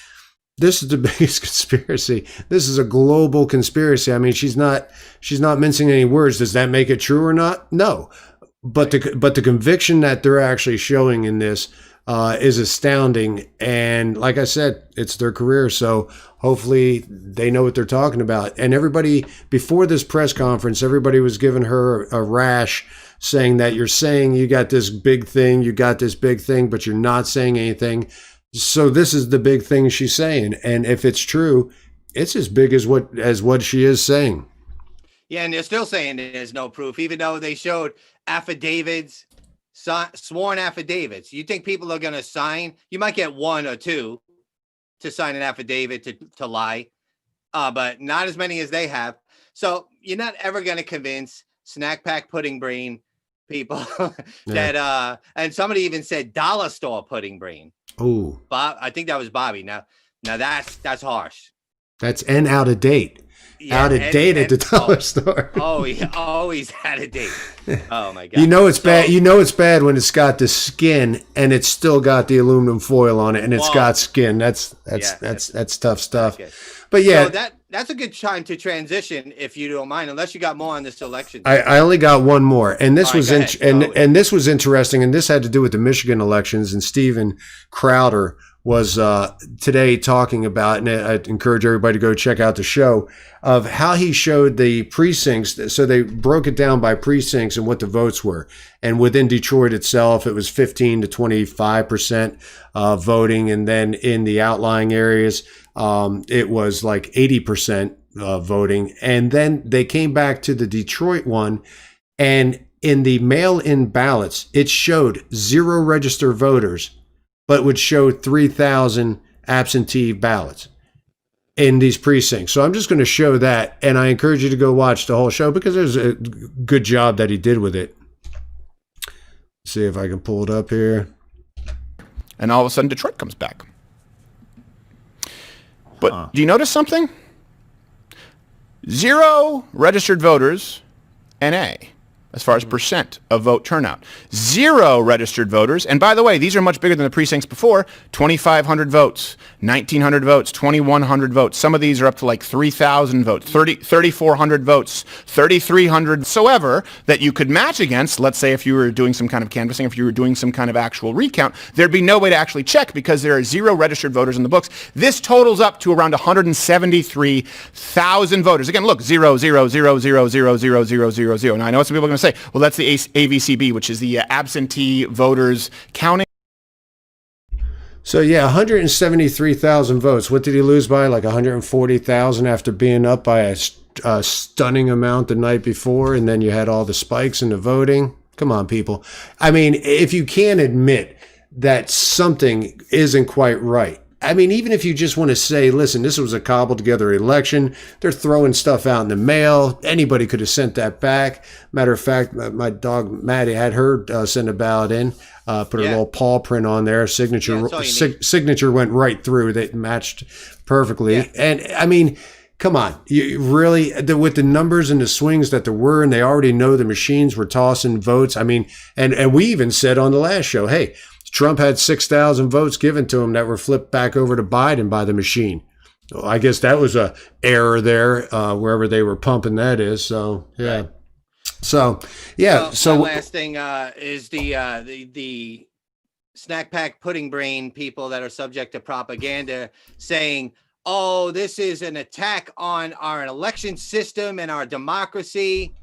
this is the biggest conspiracy. This is a global conspiracy. I mean, she's not mincing any words. Does that make it true or not? No. But the conviction that they're actually showing in this is astounding. And like I said, it's their career. So hopefully they know what they're talking about. And everybody, before this press conference, everybody was giving her a rash, saying that you're saying you got this big thing, but you're not saying anything. So this is the big thing she's saying. And if it's true, it's as big as what she is saying. Yeah, and they're still saying there's no proof, even though they showed affidavits, sworn affidavits. You think people are going to sign? You might get one or two to sign an affidavit to lie, but not as many as they have. So you're not ever going to convince Snack Pack Pudding Brain people that, and somebody even said dollar store pudding brain. Oh, Bob, I think that was Bobby. Now that's harsh. That's out of date. Yeah, out of date at the dollar store. Oh, he always out of date. Oh my God. You know it's bad. You know it's bad when it's got the skin and it's still got the aluminum foil on it and it's got skin. That's tough stuff. Okay. But yeah, so that's a good time to transition, if you don't mind, unless you got more on this election. I only got one more, and this was and this was interesting, and this had to do with the Michigan elections. And Steven Crowder was today talking about, and I'd encourage everybody to go check out the show of how he showed the precincts. So they broke it down by precincts and what the votes were. And within Detroit itself, it was 15 to 25% voting, and then in the outlying areas, it was like 80% voting. And then they came back to the Detroit one, and in the mail-in ballots, it showed 0 registered voters, but would show 3,000 absentee ballots in these precincts. So I'm just going to show that, and I encourage you to go watch the whole show because there's a good job that he did with it. See if I can pull it up here. And all of a sudden, Detroit comes back. But do you notice something? 0 registered voters, NA, as far as percent of vote turnout. 0 registered voters, and by the way, these are much bigger than the precincts before. 2,500 votes, 1,900 votes, 2,100 votes. Some of these are up to like 3,000 votes, 3,400 votes, 3,300 whatsoever that you could match against. Let's say if you were doing some kind of canvassing, if you were doing some kind of actual recount, there'd be no way to actually check because there are 0 registered voters in the books. This totals up to around 173,000 voters. Again, look, 0, 0, 0, 0, 0, 0, 0, 0, 0. Now, I know some people are going to say, well, that's the AVCB, which is the absentee voters counting. So yeah, 173,000 votes. What did he lose by? Like 140,000 after being up by a stunning amount the night before, and then you had all the spikes in the voting. Come on, people. I mean, if you can't admit that something isn't quite right, I mean, even if you just want to say, listen, this was a cobbled together election, they're throwing stuff out in the mail, anybody could have sent that back. Matter of fact, my dog Maddie had her send a ballot in, put her little paw print on there, signature went right through, that matched perfectly. Yeah. And I mean, come on, you really, with the numbers and the swings that there were, and they already know the machines were tossing votes. I mean, and we even said on the last show, hey, Trump had 6,000 votes given to him that were flipped back over to Biden by the machine. So I guess that was a error there, wherever they were pumping that is. So, yeah. Right. So, yeah. So my last thing is the Snack Pack Pudding Brain people that are subject to propaganda saying, oh, this is an attack on our election system and our democracy.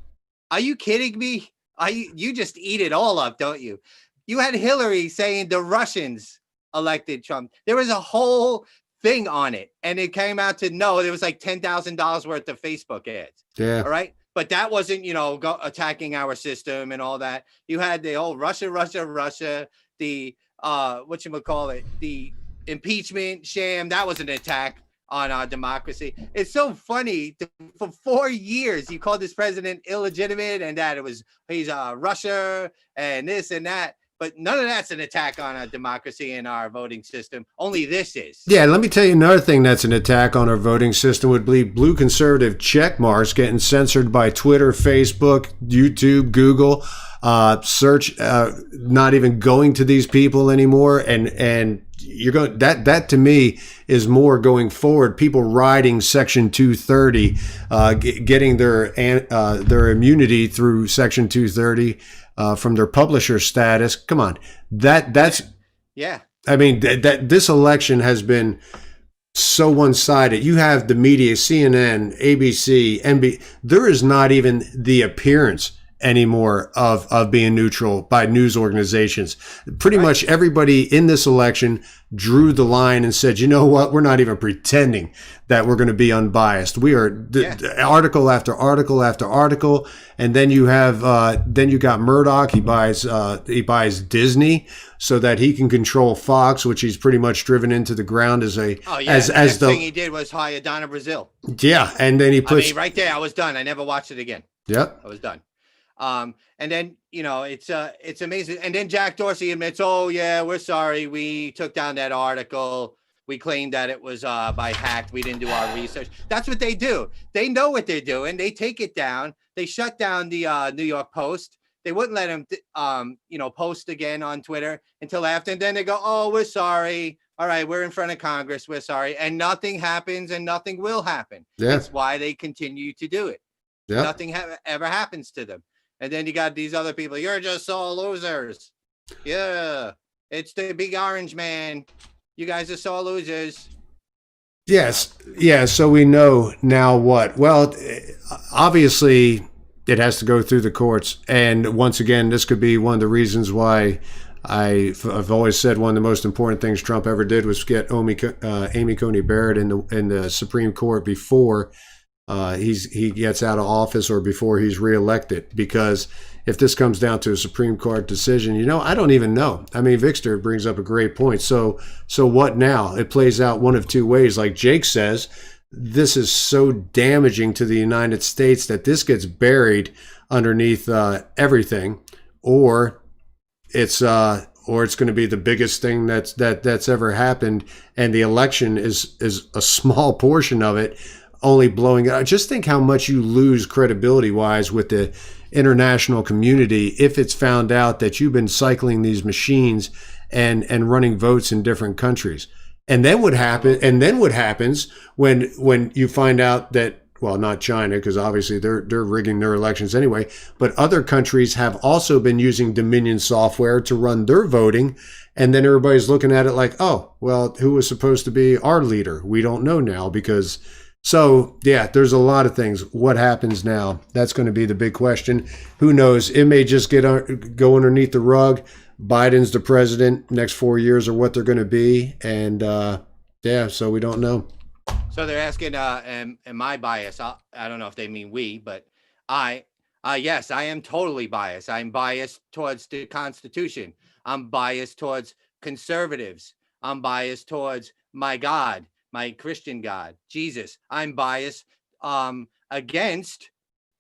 Are you kidding me? You just eat it all up, don't you? You had Hillary saying the Russians elected Trump. There was a whole thing on it, and it came out to no, there was like $10,000 worth of Facebook ads. Yeah. All right. But that wasn't, attacking our system and all that. You had the whole Russia, the whatchamacallit, the impeachment sham. That was an attack on our democracy. It's so funny. For 4 years, you called this president illegitimate and that he's Russia and this and that. But none of that's an attack on our democracy and our voting system. Only this is. Yeah, let me tell you another thing that's an attack on our voting system would be blue conservative check marks getting censored by Twitter, Facebook, YouTube, Google, search, not even going to these people anymore. And you're going that to me is more going forward. People riding Section 230, getting their immunity through Section 230. From their publisher status. Come on. That's yeah. I mean, that this election has been so one-sided. You have the media, CNN, ABC, NBC. There is not even the appearance anymore of being neutral by news organizations. Pretty much everybody in this election drew the line and said, you know what, we're not even pretending that we're going to be unbiased. We are article after article after article. And then you have then you got Murdoch. He buys Disney so that he can control Fox, which he's pretty much driven into the ground as a the thing he did was hire Donna Brazile. Yeah, and then he puts right there. I was done. I never watched it again. Yep, I was done. And then, it's amazing. And then Jack Dorsey admits, oh yeah, we're sorry. We took down that article. We claimed that it was by hacked. We didn't do our research. That's what they do. They know what they're doing. They take it down. They shut down the New York Post. They wouldn't let him, post again on Twitter until after. And then they go, oh, we're sorry. All right, we're in front of Congress. We're sorry. And nothing happens and nothing will happen. Yeah. That's why they continue to do it. Yep. Nothing ever happens to them. And then you got these other people. You're just all losers. Yeah, it's the big orange man. You guys are sore losers. Yes. Yeah. So we know now what? Well, obviously it has to go through the courts. And once again, this could be one of the reasons why I've always said one of the most important things Trump ever did was get Amy Coney Barrett in the Supreme Court before he gets out of office or before he's reelected. Because if this comes down to a Supreme Court decision, I don't even know. I mean, Victor brings up a great point. So what now? It plays out one of two ways. Like Jake says, this is so damaging to the United States that this gets buried underneath everything, or it's going to be the biggest thing that's ever happened, and the election is a small portion of it, only blowing it out. Just think how much you lose credibility-wise with the international community if it's found out that you've been cycling these machines and running votes in different countries. And then what happens when you find out that, well, not China, because obviously they're rigging their elections anyway, but other countries have also been using Dominion software to run their voting. And then everybody's looking at it like, oh, well, who was supposed to be our leader? We don't know now because... So, yeah, there's a lot of things. What happens now? That's going to be the big question. Who knows? It may just go underneath the rug. Biden's the president. Next 4 years are what they're going to be. And, so we don't know. So they're asking, am I biased? I don't know if they mean we, but yes, I am totally biased. I'm biased towards the Constitution. I'm biased towards conservatives. I'm biased towards my God. My Christian God, Jesus. I'm biased against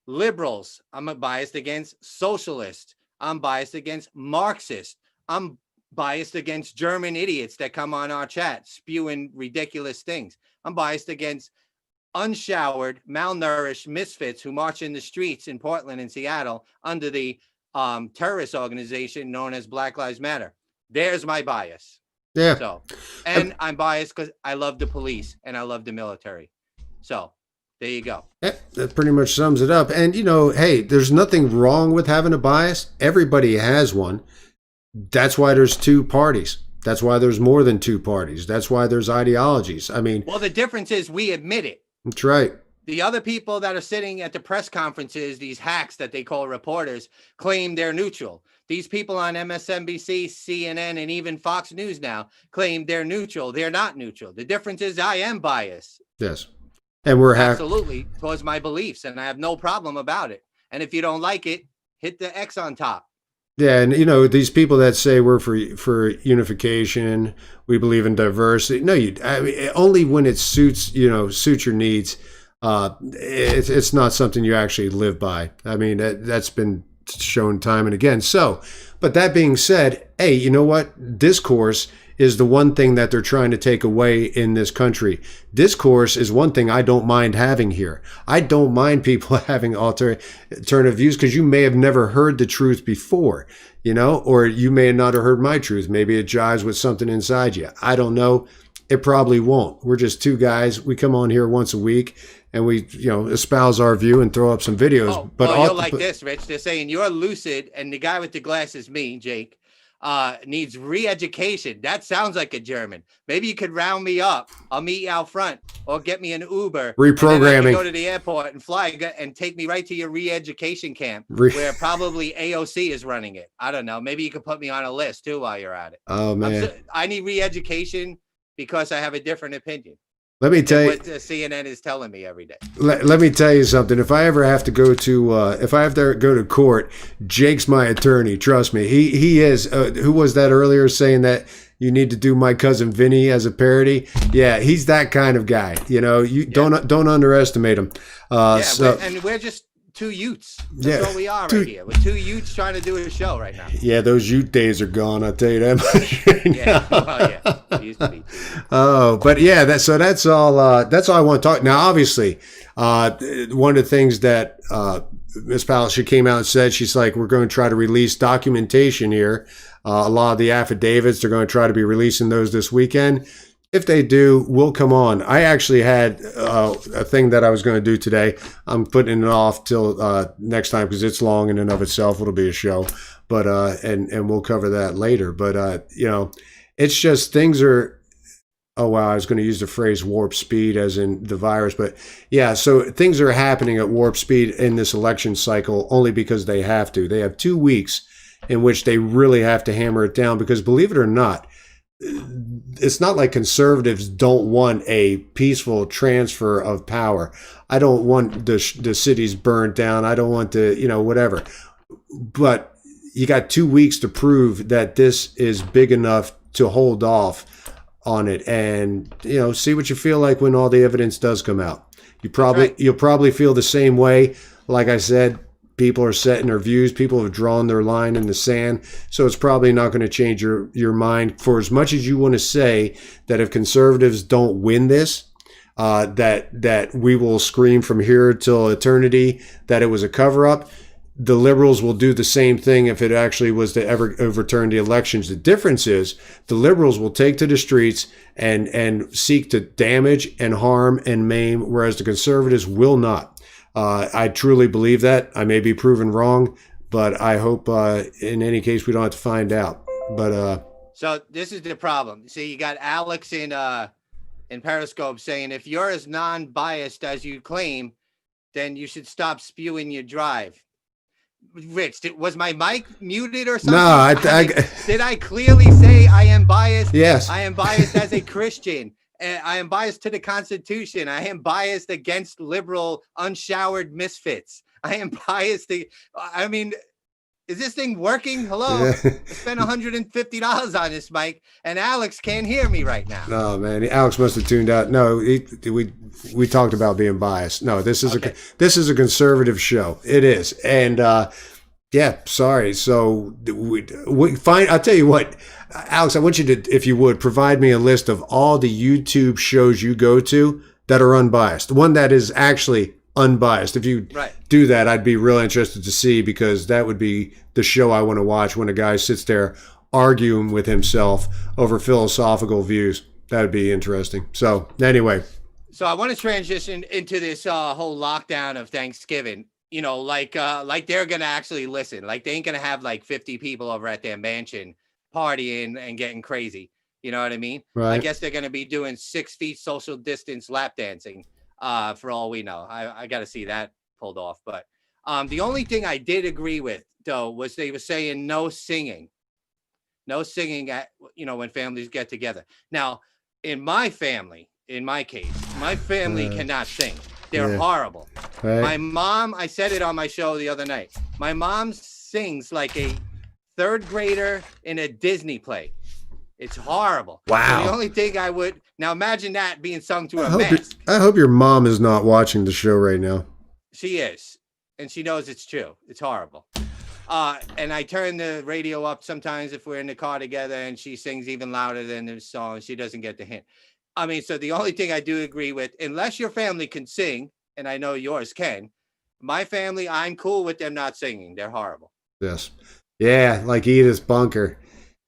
liberals. I'm biased against socialists. I'm biased against Marxists. I'm biased against German idiots that come on our chat spewing ridiculous things. I'm biased against unshowered, malnourished misfits who march in the streets in Portland and Seattle under the terrorist organization known as Black Lives Matter. There's my bias. Yeah. So, and I'm biased because I love the police and I love the military. So, there you go. That pretty much sums it up. And, hey, there's nothing wrong with having a bias. Everybody has one. That's why there's two parties. That's why there's more than two parties. That's why there's ideologies. I mean... Well, the difference is we admit it. That's right. The other people that are sitting at the press conferences, these hacks that they call reporters, claim they're neutral. These people on MSNBC, CNN, and even Fox News now claim they're neutral. They're not neutral. The difference is I am biased. Yes. And we're absolutely towards my beliefs, and I have no problem about it. And if you don't like it, hit the X on top. Yeah, and these people that say we're for unification, we believe in diversity. No, I mean, only when it suits your needs. It's not something you actually live by. I mean, that's been shown time and again. So, but that being said, hey, you know what? Discourse is the one thing that they're trying to take away in this country. Discourse is one thing I don't mind having here. I don't mind people having alternative views because you may have never heard the truth before, or you may not have heard my truth. Maybe it jives with something inside you. I don't know. It probably won't. We're just two guys. We come on here once a week and we, espouse our view and throw up some videos. You're like this, Rich. They're saying you're lucid and the guy with the glasses, me, Jake, needs re-education. That sounds like a German. Maybe you could round me up. I'll meet you out front or get me an Uber. Reprogramming. Go to the airport and fly and take me right to your re-education camp where probably AOC is running it. I don't know. Maybe you could put me on a list too while you're at it. Oh, man. I need re-education because I have a different opinion. Let me tell you what CNN is telling me every day. Let me tell you something. If I ever have to go to court, Jake's my attorney. Trust me. He is. Who was that earlier saying that you need to do My Cousin Vinny as a parody? Yeah, he's that kind of guy. Don't underestimate him. And we're just two Utes. That's what we are right here. We're two Utes trying to do a show right now. Yeah, those Ute days are gone. I'll tell you that much. It used to be. Oh, but yeah, that's all. That's all I want to talk. Now, obviously, one of the things that Ms. Palaszczuk came out and said, she's like, we're going to try to release documentation here. A lot of the affidavits, they're going to try to be releasing those this weekend. If they do, we'll come on. I actually had a thing that I was going to do today. I'm putting it off till next time because it's long in and of itself. It'll be a show, but and we'll cover that later. But it's just things are. Oh wow, I was going to use the phrase warp speed as in the virus, but yeah. So things are happening at warp speed in this election cycle only because they have to. They have 2 weeks in which they really have to hammer it down because believe it or not, it's not like conservatives don't want a peaceful transfer of power. I don't want the cities burned down. I don't want whatever. But you got 2 weeks to prove that this is big enough to hold off on it and, see what you feel like when all the evidence does come out. You'll probably feel the same way. Like I said, people are setting their views. People have drawn their line in the sand. So it's probably not going to change your mind for as much as you want to say that if conservatives don't win this, that we will scream from here till eternity that it was a cover-up. The liberals will do the same thing if it actually was to ever overturn the elections. The difference is the liberals will take to the streets and seek to damage and harm and maim, whereas the conservatives will not. I truly believe that. I may be proven wrong, but I hope in any case we don't have to find out. But so this is the problem. See, you got Alex in Periscope saying if you're as non-biased as you claim, then you should stop spewing your drive. Rich, was my mic muted or something? No, did I clearly say I am biased? Yes. I am biased as a Christian. I am biased to the Constitution. I am biased against liberal, unshowered misfits. I am biased. Is this thing working? Hello? Yeah. I spent $150 on this mic, and Alex can't hear me right now. No, man. Alex must have tuned out. No, we talked about being biased. No, this is a conservative show. It is. And yeah, sorry. So we find. I'll tell you what, Alex. I want you to, if you would, provide me a list of all the YouTube shows you go to that are unbiased. The one that is actually unbiased. If you do that, I'd be real interested to see because that would be the show I want to watch when a guy sits there arguing with himself over philosophical views. That would be interesting. So anyway. So I want to transition into this whole lockdown of Thanksgiving. Like they're going to actually listen. Like they ain't going to have like 50 people over at their mansion partying and getting crazy. You know what I mean? Right. I guess they're going to be doing 6 feet social distance lap dancing. For all we know, I got to see that pulled off. But the only thing I did agree with though was they were saying no singing at when families get together. Now, in my family, in my case, my family cannot sing. They're horrible. Right. My mom, I said it on my show the other night. My mom sings like a third grader in a Disney play. It's horrible. Wow. So the only thing I would now imagine that being sung to I a hope, mask. I hope your mom is not watching the show right now. She is, and she knows it's true. It's horrible. And I turn the radio up sometimes if we're in the car together, and she sings even louder than the song. She doesn't get the hint. I mean, so the only thing I do agree with, unless your family can sing, and I know yours can, my family, I'm cool with them not singing. They're horrible. Yes. Yeah, like Edith Bunker.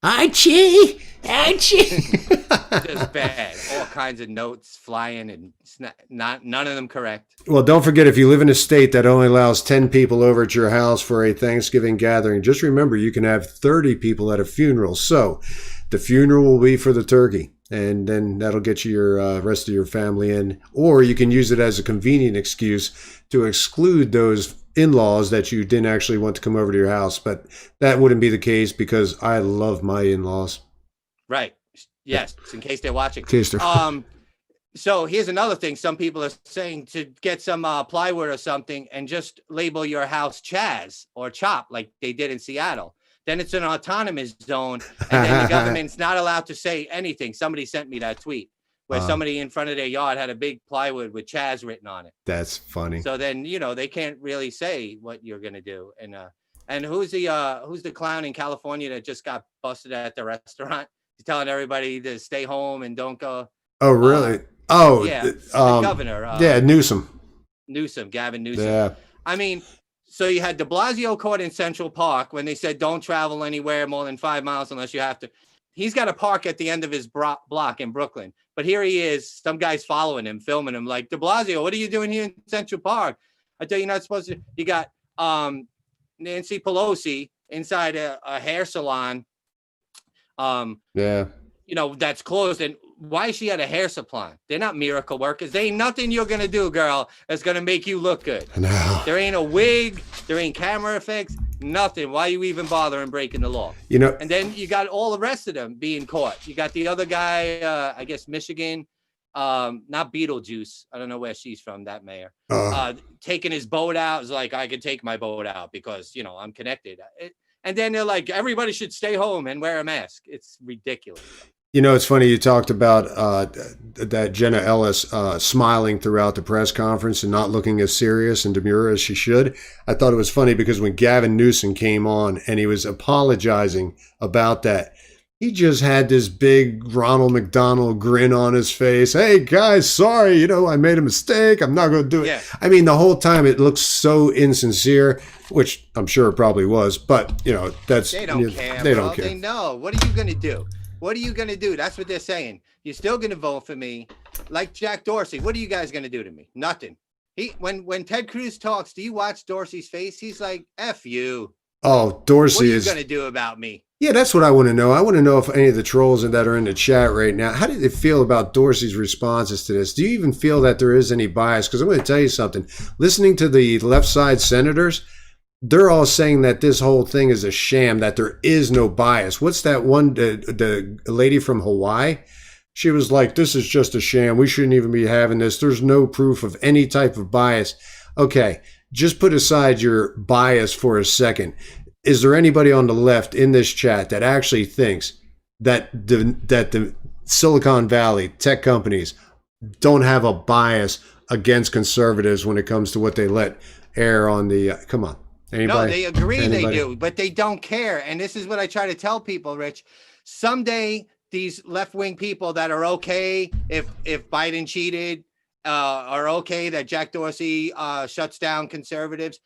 Archie! Just bad. All kinds of notes flying, and it's not none of them correct. Well, don't forget, if you live in a state that only allows 10 people over at your house for a Thanksgiving gathering, just remember you can have 30 people at a funeral. So the funeral will be for the turkey, and then that'll get you your rest of your family in. Or you can use it as a convenient excuse to exclude those in-laws that you didn't actually want to come over to your house. But that wouldn't be the case because I love my in-laws. Right. Yes. In case they're watching. In case they're... So here's another thing. Some people are saying to get some plywood or something and just label your house Chaz or Chop like they did in Seattle. Then it's an autonomous zone, and then the government's not allowed to say anything. Somebody sent me that tweet where somebody in front of their yard had a big plywood with Chaz written on it. That's funny. So then, they can't really say what you're going to do. And who's the clown in California that just got busted at the restaurant? He's telling everybody to stay home and don't go. Oh, really? Yeah. The governor. Newsom. Gavin Newsom. Yeah. I mean, so you had de Blasio caught in Central Park when they said don't travel anywhere more than 5 miles unless you have to. He's got a park at the end of his block in Brooklyn. But here he is. Some guy's following him, filming him like, de Blasio, what are you doing here in Central Park? I tell you, you're not supposed to. You got Nancy Pelosi inside a hair salon. That's closed. And why is she at a hair salon? They're not miracle workers. There ain't nothing you're going to do, girl, that's going to make you look good. No. There ain't a wig. There ain't camera effects. Nothing. Why you even bothering breaking the law? And then you got all the rest of them being caught. You got the other guy, I guess, Michigan, not Beetlejuice. I don't know where she's from, that mayor. Taking his boat out. It's like, I can take my boat out because, I'm connected. And then they're like, everybody should stay home and wear a mask. It's ridiculous. It's funny you talked about that Jenna Ellis smiling throughout the press conference and not looking as serious and demure as she should. I thought it was funny because when Gavin Newsom came on and he was apologizing about that, he just had this big Ronald McDonald grin on his face. Hey, guys, sorry, I made a mistake. I'm not going to do it. Yeah. I mean, the whole time it looks so insincere, which I'm sure it probably was. But, that's... They don't care, They bro. don't care. They know. What are you going to do? What are you going to do? That's what they're saying. You're still going to vote for me. Like Jack Dorsey. What are you guys going to do to me? Nothing. When Ted Cruz talks, do you watch Dorsey's face? He's like, F you. Oh, Dorsey is... What are you going to do about me? Yeah, that's what I want to know. I want to know if any of the trolls that are in the chat right now, how do they feel about Dorsey's responses to this? Do you even feel that there is any bias? Because I'm going to tell you something. Listening to the left side senators, they're all saying that this whole thing is a sham, that there is no bias. What's that one, the lady from Hawaii? She was like, this is just a sham. We shouldn't even be having this. There's no proof of any type of bias. Okay, just put aside your bias for a second. Is there anybody on the left in this chat that actually thinks that the Silicon Valley tech companies don't have a bias against conservatives when it comes to what they let air on the... come on. Anybody? No, they agree they do, but they don't care. And this is what I try to tell people, Rich. Someday, these left-wing people that are okay if Biden cheated, are okay that Jack Dorsey shuts down conservatives,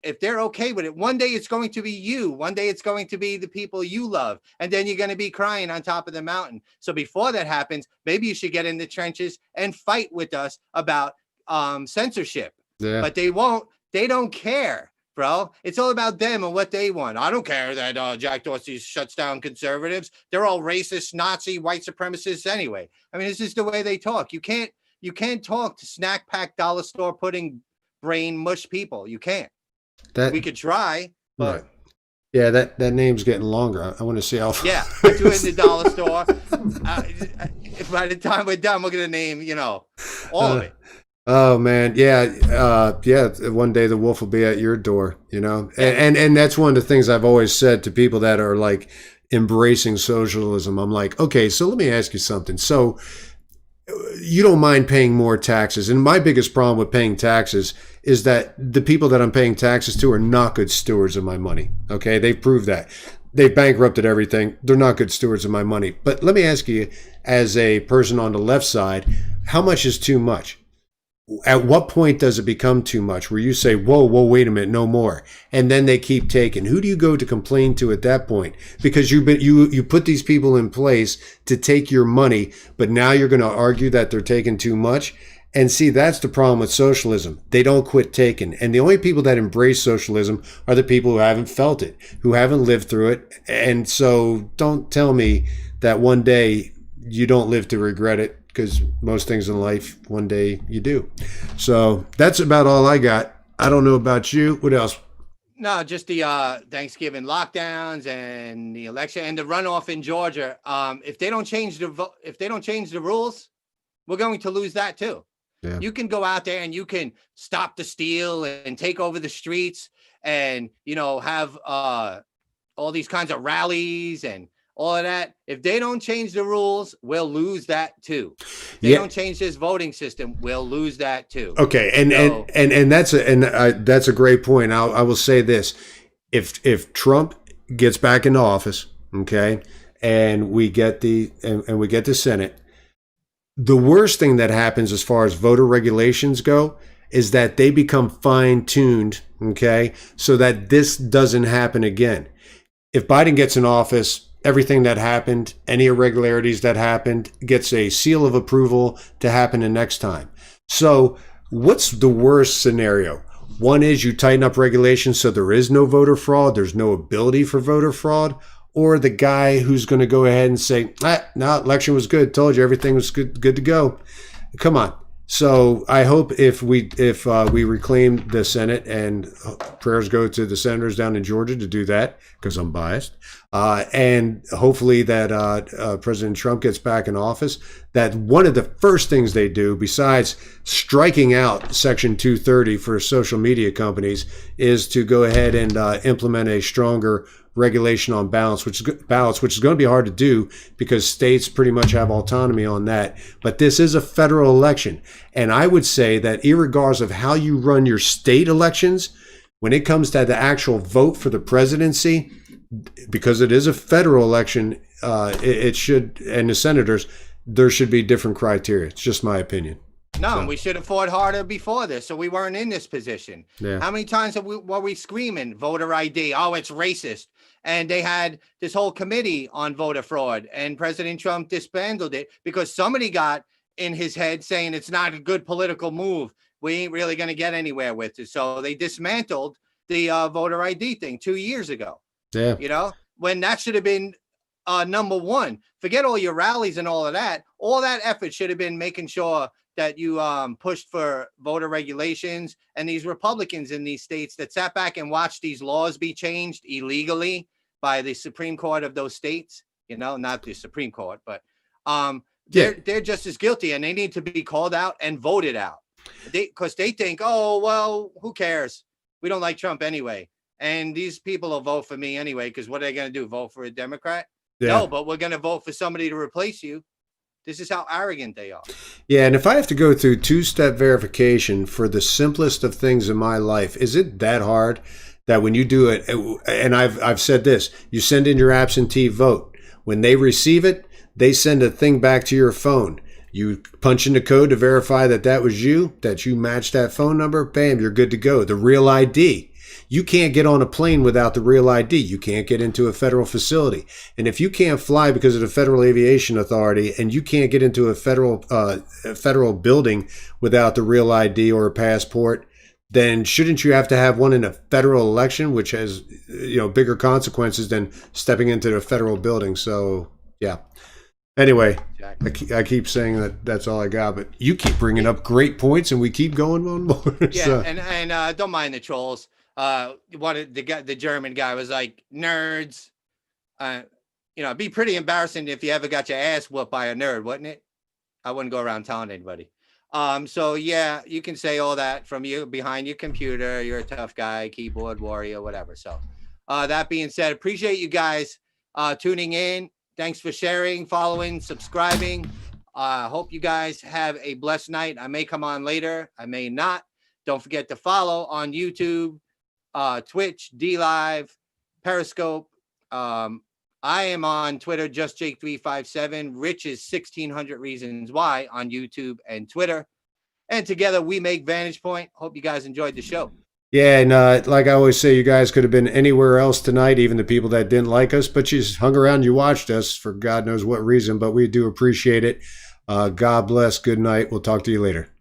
if they're okay with it, one day it's going to be you. One day it's going to be the people you love. And then you're going to be crying on top of the mountain. So before that happens, maybe you should get in the trenches and fight with us about censorship. Yeah. But they won't. They don't care, bro. It's all about them and what they want. I don't care that Jack Dorsey shuts down conservatives. They're all racist, Nazi, white supremacists anyway. I mean, this is the way they talk. You can't You can't talk to snack pack dollar store pudding brain mush people. You can't. That We could try, but right. Yeah, that name's getting longer. I want to see how. yeah, put you in the dollar store. By the time we're done, we're gonna name, all of it. Oh man, yeah. One day the wolf will be at your door, and that's one of the things I've always said to people that are like embracing socialism. I'm like, okay, so let me ask you something. So you don't mind paying more taxes, and my biggest problem with paying taxes is that the people that I'm paying taxes to are not good stewards of my money. Okay, they've proved that. They've bankrupted everything. They're not good stewards of my money. But let me ask you, as a person on the left side, how much is too much? At what point does it become too much where you say, whoa, wait a minute, no more? And then they keep taking. Who do you go to complain to at that point? Because you put these people in place to take your money, but now you're going to argue that they're taking too much. And see, that's the problem with socialism. They don't quit taking. And the only people that embrace socialism are the people who haven't felt it, who haven't lived through it. And so don't tell me that one day you don't live to regret it, because most things in life, one day you do. So that's about all I got. I don't know about you. What else? No, just the Thanksgiving lockdowns and the election and the runoff in Georgia. If they don't change the rules, we're going to lose that too. Yeah. You can go out there and you can stop the steal and take over the streets and, have all these kinds of rallies and all of that. If they don't change the rules, we'll lose that too. If they don't change this voting system, we'll lose that too. Okay, and that's a great point. I will say this: if Trump gets back into office, okay, and we get the Senate, the worst thing that happens as far as voter regulations go is that they become fine-tuned, okay, so that this doesn't happen again. If Biden gets in office, everything that happened, any irregularities that happened, gets a seal of approval to happen the next time. So what's the worst scenario? One is you tighten up regulations so there is no voter fraud, there's no ability for voter fraud, or the guy who's going to go ahead and say, no, election was good, told you everything was good to go. Come on. So I hope if we reclaim the Senate, and prayers go to the senators down in Georgia to do that, because I'm biased, and hopefully that President Trump gets back in office, that one of the first things they do, besides striking out Section 230 for social media companies, is to go ahead and implement a stronger regulation on ballots, which is going to be hard to do because states pretty much have autonomy on that. But this is a federal election. And I would say that irregardless of how you run your state elections, when it comes to the actual vote for the presidency, because it is a federal election, it should, and the senators, there should be different criteria. It's just my opinion. No, we should have fought harder before this, so we weren't in this position. Yeah. How many times were we screaming voter ID? Oh, it's racist. And they had this whole committee on voter fraud, and President Trump disbanded it because somebody got in his head saying it's not a good political move. We ain't really going to get anywhere with it. So they dismantled the voter ID thing 2 years ago. Yeah. When that should have been number one. Forget all your rallies and all of that. All that effort should have been making sure that you pushed for voter regulations, and these Republicans in these states that sat back and watched these laws be changed illegally by the Supreme Court of those states, not the Supreme Court, but they're just as guilty, and they need to be called out and voted out. Because they think, oh, well, who cares? We don't like Trump anyway. And these people will vote for me anyway, because what are they going to do? Vote for a Democrat? Yeah. No, but we're going to vote for somebody to replace you. This is how arrogant they are. Yeah, and if I have to go through two-step verification for the simplest of things in my life, is it that hard that when you do it, and I've said this, you send in your absentee vote. When they receive it, they send a thing back to your phone. You punch in the code to verify that was you, that you match that phone number, bam, you're good to go. The real ID. You can't get on a plane without the real ID. You can't get into a federal facility. And if you can't fly because of the Federal Aviation Authority, and you can't get into a federal building without the real ID or a passport, then shouldn't you have to have one in a federal election, which has bigger consequences than stepping into the federal building? So, yeah. Anyway, Exactly. I keep saying that that's all I got, but you keep bringing up great points, and we keep going on more. Yeah, So, and don't mind the trolls. The German guy was like nerds. It'd be pretty embarrassing if you ever got your ass whooped by a nerd, wouldn't it? I wouldn't go around telling anybody. So yeah, you can say all that from you behind your computer. You're a tough guy, keyboard warrior, whatever. So, that being said, appreciate you guys tuning in. Thanks for sharing, following, subscribing. Hope you guys have a blessed night. I may come on later. I may not. Don't forget to follow on YouTube, Twitch, DLive, Periscope. I am on Twitter, JustJake357. Rich is 1600 Reasons Why on YouTube and Twitter. And together we make Vantage Point. Hope you guys enjoyed the show. yeah, and like I always say, you guys could have been anywhere else tonight, even the people that didn't like us, but you just hung around, you watched us for God knows what reason, but we do appreciate it. God bless. Good night. We'll talk to you later.